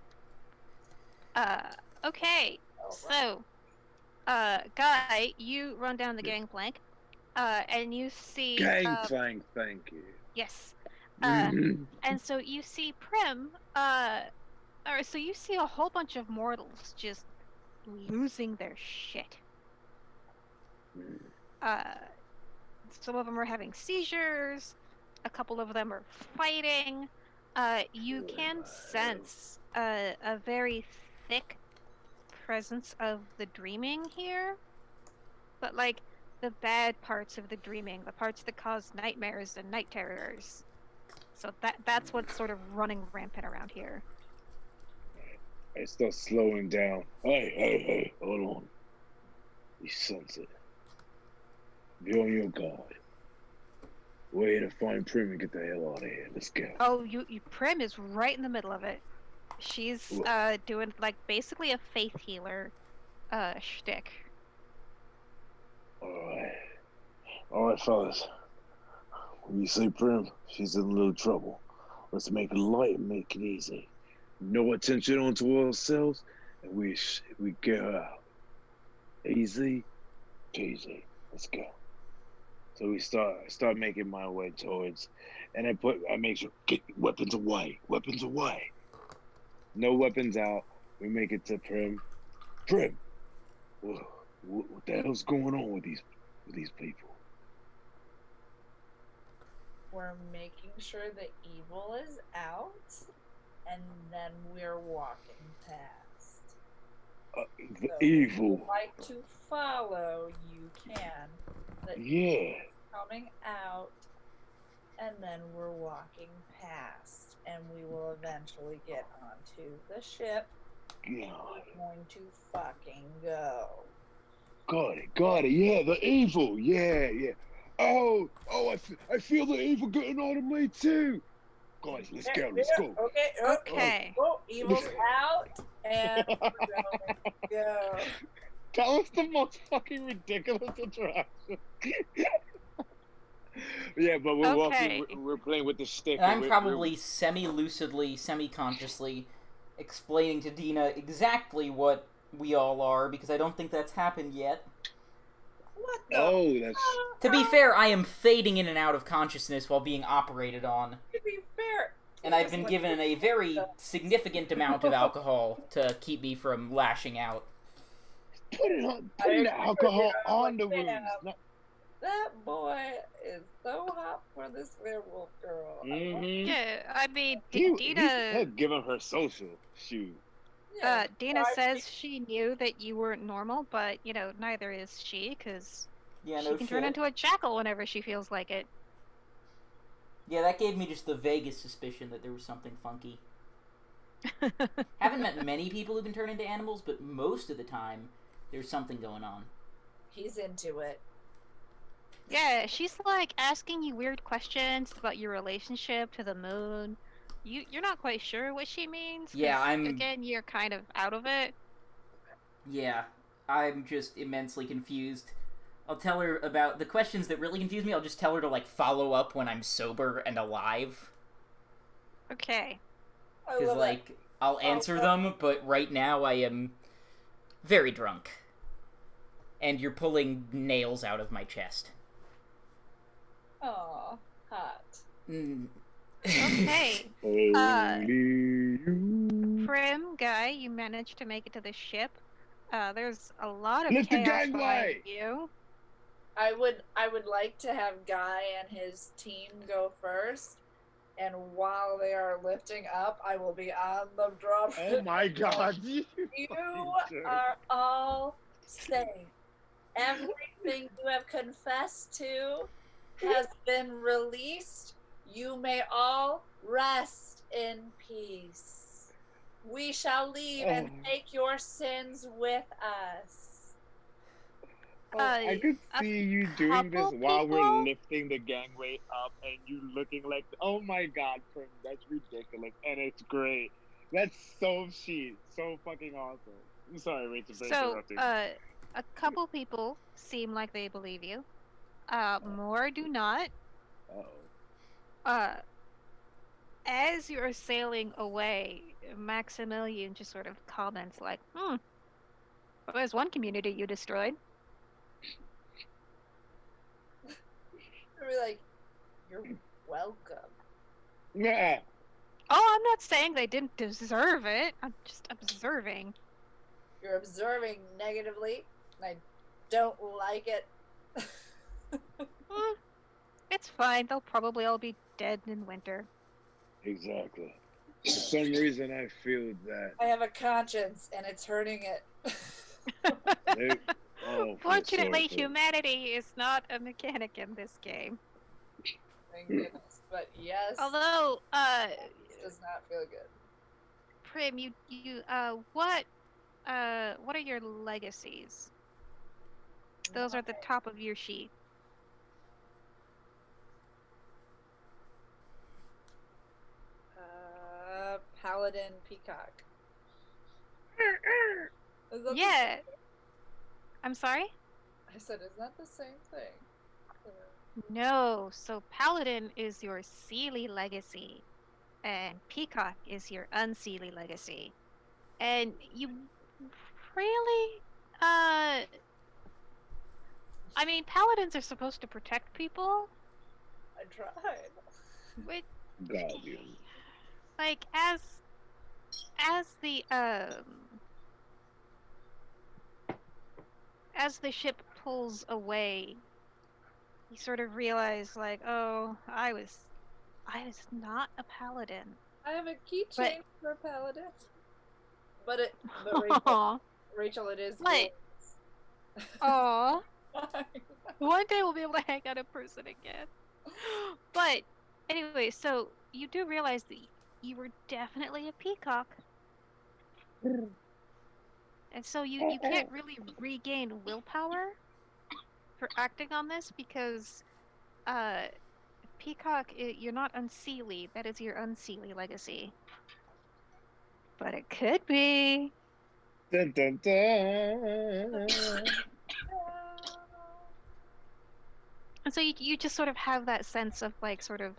Okay. So, Guy, you run down the gangplank, and you see... Gangplank, thank you. Yes. And so you see Prim, so you see a whole bunch of mortals just losing their shit. Some of them are having seizures, a couple of them are fighting. You can sense a very thick presence of the dreaming here, but like the bad parts of the dreaming, the parts that cause nightmares and night terrors. So that's what's sort of running rampant around here. I start slowing down. Hey, hold on. You sense it. Be on your guard. We're here to find Prim and get the hell out of here. Let's go. Oh, you Prim is right in the middle of it. She's doing like basically a faith healer shtick. Alright, fellas. When you say Prim, she's in a little trouble. Let's make it light and make it easy. No attention onto ourselves, and we get her out. Easy peasy. Let's go. So we start making my way towards, and I make sure, get weapons away. No weapons out. We make it to Prim. Prim, what the hell's going on with these people? We're making sure the evil is out, and then we're walking past. The So evil. If you'd like to follow, you can. But coming out, and then we're walking past, and we will eventually get onto the ship. We're going to fucking go. Got it. Yeah, the evil. Yeah. Oh, I feel the evil getting on to me too. Guys, let's go. Okay. Oh, evil's out, and we're going to go. That was the most fucking ridiculous interaction. Yeah, but we're walking. We're playing with the stick. And I'm probably semi-lucidly, semi-consciously explaining to Dina exactly what we all are, because I don't think that's happened yet. What the? That's... To be fair, I am fading in and out of consciousness while being operated on. To be fair. And I've been given a very significant amount of alcohol to keep me from lashing out. Putting the alcohol on the wounds. That boy is so hot for this werewolf girl. Mm-hmm. Yeah, I mean, Dina... He's giving her social. Shoot. Yeah, Dina says she knew that you weren't normal, but, neither is she, because she can turn into a jackal whenever she feels like it. Yeah, that gave me just the vaguest suspicion that there was something funky. Haven't met many people who can turn into animals, but most of the time, there's something going on. He's into it. Yeah, she's like asking you weird questions about your relationship to the moon. You're not quite sure what she means. 'Cause, Yeah, again, you're kind of out of it. Yeah, I'm just immensely confused. I'll tell her about the questions that really confuse me. I'll just tell her to like follow up when I'm sober and alive. Okay. I Because love like I'll answer them, but right now I am very drunk, and you're pulling nails out of my chest. that. Aw, hot. Mm. Okay. Only you. Prim, Guy, you managed to make it to the ship. There's a lot of Lift the chaos behind gangway! you. I would like to have Guy and his team go first, and while they are lifting up, I will be on the drop. Oh my god. You are all safe. Everything you have confessed to has been released. You may all rest in peace. We shall leave and take your sins with us. I could a see you doing this couple while we're people? lifting the gangway up and you looking like, oh my god, Prim, that's ridiculous. And it's great. That's so chic. So fucking awesome. I'm sorry, Rachel, for So, interrupting. a couple people seem like they believe you. More do not. Uh-oh. As you're sailing away, Maximilian just sort of comments like, well, there's one community you destroyed. I'd be like, you're welcome. Yeah. Oh, I'm not saying they didn't deserve it. I'm just observing. You're observing negatively, and I don't like it. It's fine. They'll probably all be dead in winter. Exactly. For some reason, I feel that. I have a conscience, and it's hurting it. Fortunately, humanity is not a mechanic in this game. Thank goodness. But yes, Although, it does not feel good. Prim, what are your legacies? Those are at the top of your sheet. Paladin Peacock. Yeah. I'm sorry? I said, is that the same thing? No. So Paladin is your Seelie legacy, and Peacock is your Unseelie legacy. And you really, I mean, Paladins are supposed to protect people. I tried. Which, Guardian. like, as the ship pulls away, you sort of realize, like, oh, I was not a paladin. I have a keychain for a paladin. But Rachel, it is. What? Aw. One day we'll be able to hang out in person again. But anyway, so you do realize that you were definitely a peacock. And so you can't really regain willpower for acting on this because Peacock, you're not unseelie. That is your unseelie legacy. But it could be. Dun, dun, dun. And so you just sort of have that sense of like sort of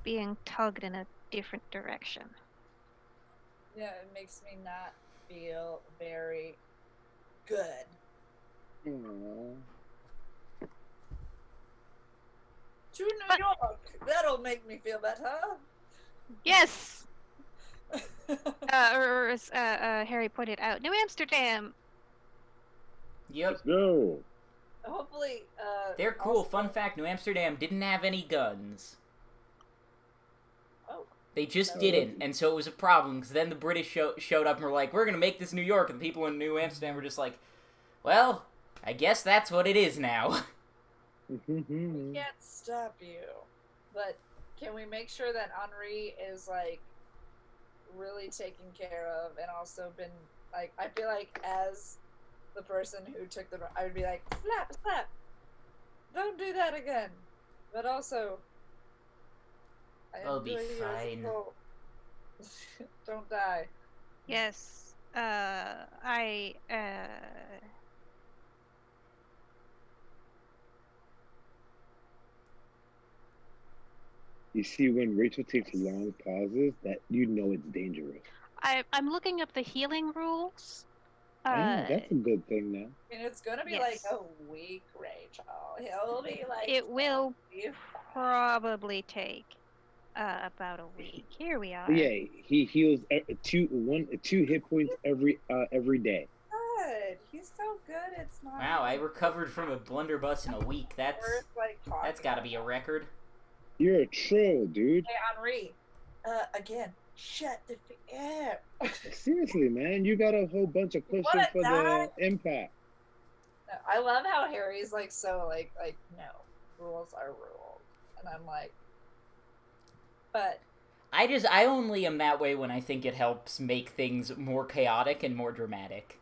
being tugged in a different direction. Yeah, it makes me not feel very good. Aww. To New York! That'll make me feel better. Yes! Or as Harry pointed out, New Amsterdam! Yep. Let's go. Hopefully, They're cool. also- Fun fact, New Amsterdam didn't have any guns. Oh. They just didn't, and so it was a problem, because then the British showed up and were like, we're going to make this New York, and the people in New Amsterdam were just like, well, I guess that's what it is now. We can't stop you. But can we make sure that Henri is, like, really taken care of and also been, like, I feel like as the person who took the, I would be like, slap, slap. Don't do that again. But also, I'll be fine. Don't die. Yes. You see, when Rachel takes long pauses, that you know it's dangerous. I'm looking up the healing rules. That's a good thing now. And it's gonna be Yes. like a week, Rachel. He'll be like. It will be fine. probably take about a week. Here we are. But yeah, he heals 2 hit points every day. Good. He's so good. It's not. Wow, I recovered from a blunderbuss in a week. That's like got to be a record. You're a troll, dude. Hey, Henri. Again, shut the air. Seriously, man, you got a whole bunch of questions for the impact. I love how Harry's like so like no, rules are rules, and I'm like, but I only am that way when I think it helps make things more chaotic and more dramatic.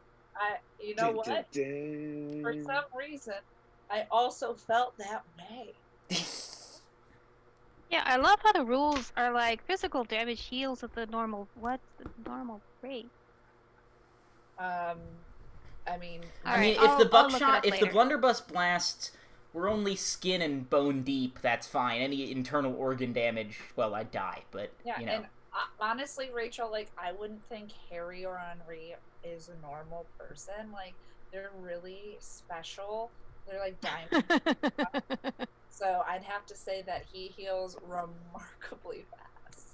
you know what? For some reason, I also felt that way. Yeah, I love how the rules are like physical damage heals at the normal. What's the normal rate? I mean, if the buckshot, if the blunderbuss blasts were only skin and bone deep, that's fine. Any internal organ damage, well, I'd die. But yeah, you know. and honestly, Rachel, like I wouldn't think Harry or Henri is a normal person. Like they're really special. They're like diamonds. So I'd have to say that he heals remarkably fast.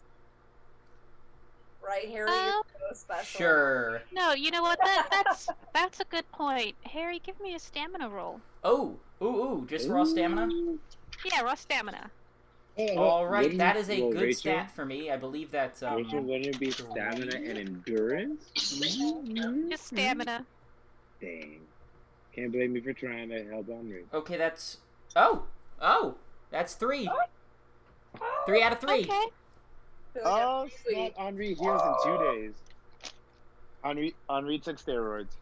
Right, Harry? You're so special. Sure. No, you know what? That's a good point. Harry, give me a stamina roll. Oh, just raw stamina? Yeah, raw stamina. Alright, that is a good stat for me. I believe that's, Rachel, wouldn't it be stamina and endurance? Just stamina. Dang. Can't blame me for trying to help Henri. Okay, that's... Oh! That's 3. 3 out of 3. Okay. Oh, snap. Henri heals in 2 days. Henri took steroids.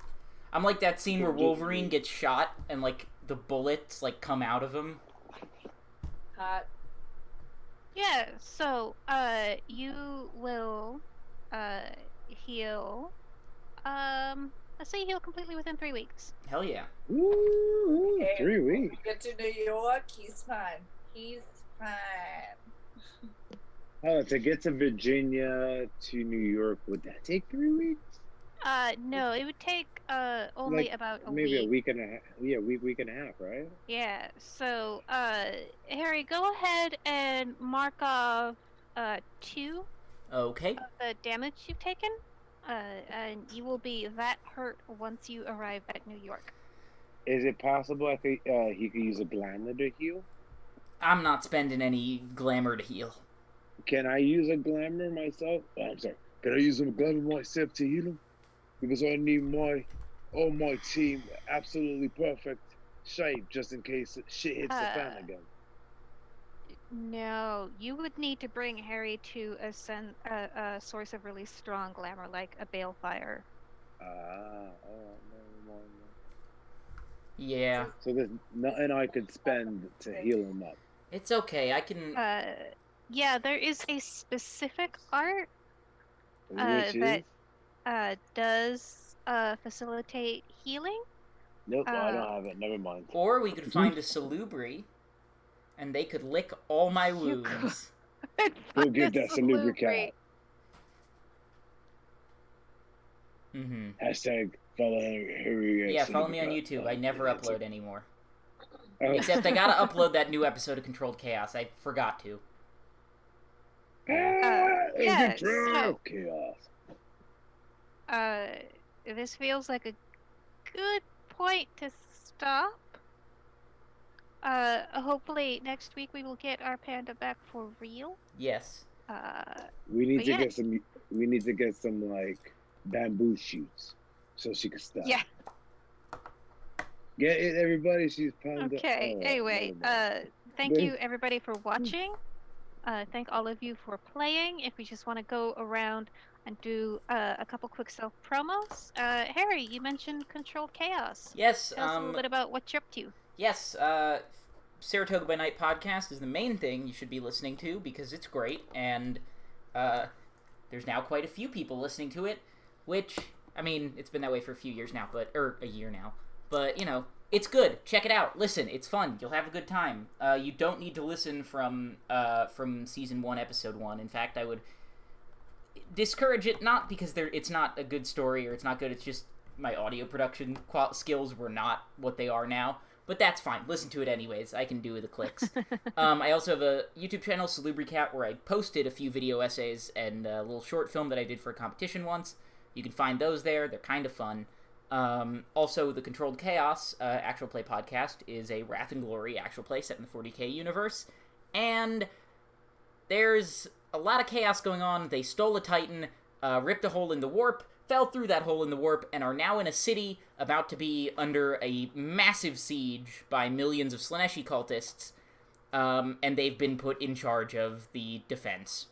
I'm like that scene where Wolverine gets shot and, like, the bullets, like, come out of him. Hot. Yeah, so, you will, heal, let's say you heal completely within 3 weeks. Hell yeah. Ooh, Okay, 3 weeks. When we get to New York, he's fine. He's fine. Oh, to get to Virginia to New York, would that take 3 weeks? No, it would take, only Like, about a maybe week. a week and a half. Yeah, week and a half, right? Yeah, so, Harry, go ahead and mark off, 2 Okay. of the damage you've taken, and you will be that hurt once you arrive at New York. Is it possible I think he could use a glamour to heal? I'm not spending any glamour to heal. Can I use a glamour myself? Oh, I'm sorry. Can I use a glamour myself to heal him? Because I need all my team absolutely perfect shape just in case shit hits the fan again. No, you would need to bring Harry to a source of really strong glamour, like a balefire. No. Yeah. So there's nothing I could spend to heal him up. It's okay, I can... Yeah, there is a specific art Which that does facilitate healing. Nope, I don't have it. Never mind. Or we could find a salubri, and they could lick all my wounds. Go get that salubri cat. Mm-hmm. Hashtag follow Harry. Yeah, follow me on YouTube. I never upload anymore. Oh. Except I gotta upload that new episode of Controlled Chaos. I forgot to. Yeah, so, Chaos. this feels like a good point to stop. Hopefully next week we will get our panda back for real. Yes. We need to get some. We need to get some like bamboo shoots so she can stop. Yeah. Get it, everybody. She's panda. Okay. Anyway, thank you everybody for watching. Thank all of you for playing. If we just want to go around and do a couple quick self promos. Harry, you mentioned Controlled Chaos. Yes. Tell us a little bit about what you're up to. Yes. Saratoga by Night podcast is the main thing you should be listening to because it's great, and there's now quite a few people listening to it, which, I mean, it's been that way for a few years now, or a year now, but, it's good. Check it out. Listen, it's fun. You'll have a good time. You don't need to listen from Season 1, Episode 1. In fact, I would discourage it, not because it's not a good story or it's not good, it's just my audio production skills were not what they are now. But that's fine. Listen to it anyways. I can do the clicks. I also have a YouTube channel, Salubricat, where I posted a few video essays and a little short film that I did for a competition once. You can find those there. They're kind of fun. Also, the Controlled Chaos actual play podcast is a Wrath and Glory actual play set in the 40k universe. And there's a lot of chaos going on. They stole a Titan, ripped a hole in the warp, fell through that hole in the warp, and are now in a city about to be under a massive siege by millions of Slaneshi cultists, and they've been put in charge of the defense.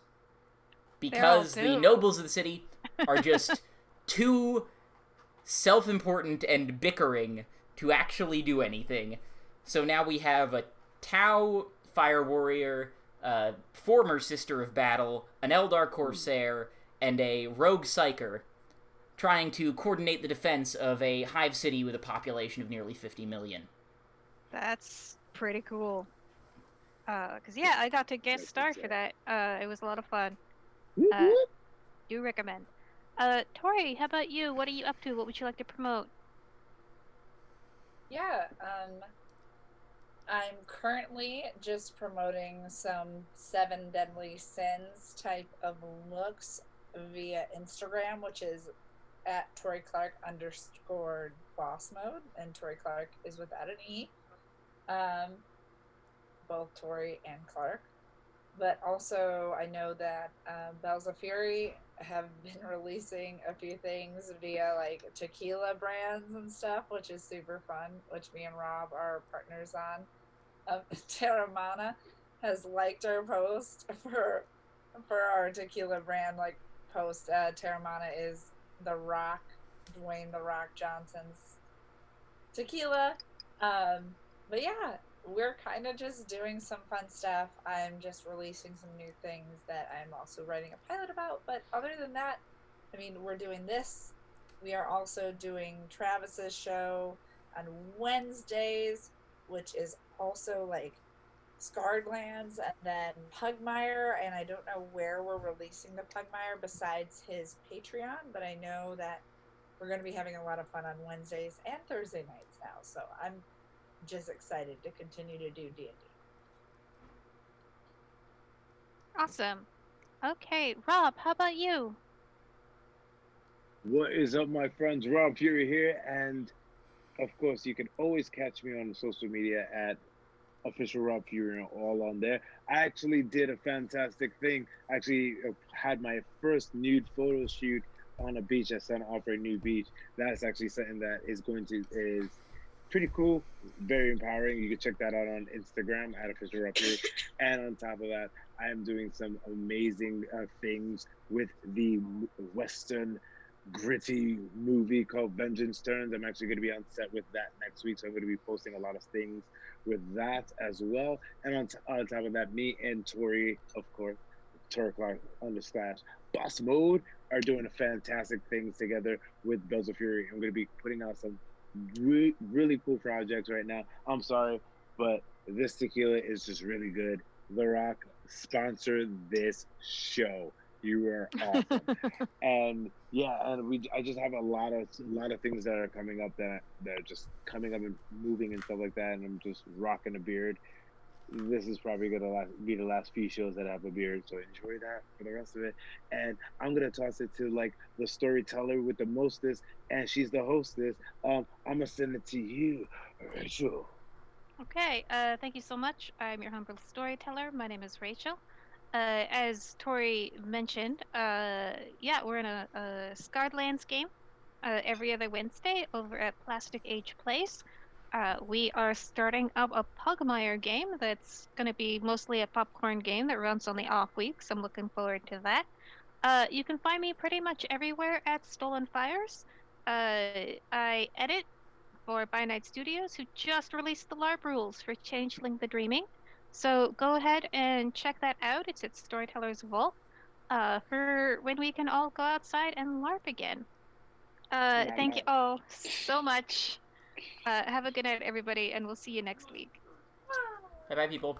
Because the nobles of the city are just too self-important and bickering to actually do anything. So now we have a Tau Fire Warrior, former Sister of Battle, an Eldar Corsair, and a Rogue Psyker, trying to coordinate the defense of a hive city with a population of nearly 50 million. That's pretty cool. Because, yeah, I got to guest star for that. It was a lot of fun. Do recommend. Tori, how about you? What are you up to? What would you like to promote? Yeah, I'm currently just promoting some 7 Deadly Sins type of looks via Instagram, which is at Tori Clark _boss mode, and Tori Clark is without an E. Both Tori and Clark. But also, I know that Bells of Fury have been releasing a few things via like tequila brands and stuff, which is super fun, which me and Rob are partners on. Terramana has liked our post for our tequila brand post. Terramana is The Rock, Dwayne The Rock Johnson's tequila. But yeah, we're kind of just doing some fun stuff. I'm just releasing some new things that I'm also writing a pilot about. But other than that, I mean, we're doing this. We are also doing Travis's show on Wednesdays, which is also Scarred Lands, and then Pugmire. And I don't know where we're releasing the Pugmire besides his Patreon, but I know that we're going to be having a lot of fun on Wednesdays and Thursday nights now. So I'm just excited to continue to do D&D. Awesome. Okay, Rob, how about you? What is up, my friends? Rob Fury here, and of course, you can always catch me on social media at official Rob Fury, all on there. I actually did a fantastic thing. Actually, had my first nude photo shoot on a beach at Santa Opera New Beach. That's actually something that is pretty cool, very empowering. You can check that out on Instagram at official Rob Fury. And on top of that, I am doing some amazing things with the Western gritty movie called Vengeance Turns. I'm actually going to be on set with that next week, so I'm going to be posting a lot of things with that as well. And on top of that, me and Tori, of course, Tori Clark _boss mode, are doing a fantastic things together with Bells of Fury. I'm going to be putting out some really cool projects right now. I'm sorry, but this tequila is just really good. The Rock sponsored this show. You are awesome. And yeah, and I just have a lot of things that are coming up that are just coming up and moving and stuff like that, and I'm just rocking a beard. This is probably gonna be the last few shows that I have a beard, so enjoy that for the rest of it. And I'm gonna toss it to the storyteller with the mostest, and she's the hostess. I'm gonna send it to you, Rachel. Okay, thank you so much. I'm your humble storyteller. My name is Rachel. As Tori mentioned, yeah, we're in a Scarred Lands game every other Wednesday over at Plastic Age Place. We are starting up a Pugmire game that's going to be mostly a popcorn game that runs on the off weeks. I'm looking forward to that. You can find me pretty much everywhere at Stolen Fires. I edit for By Night Studios, who just released the LARP rules for Changeling the Dreaming. So go ahead and check that out. It's at Storyteller's Vault for when we can all go outside and LARP again. Thank you all so much. Have a good night, everybody, and we'll see you next week. Bye-bye, people.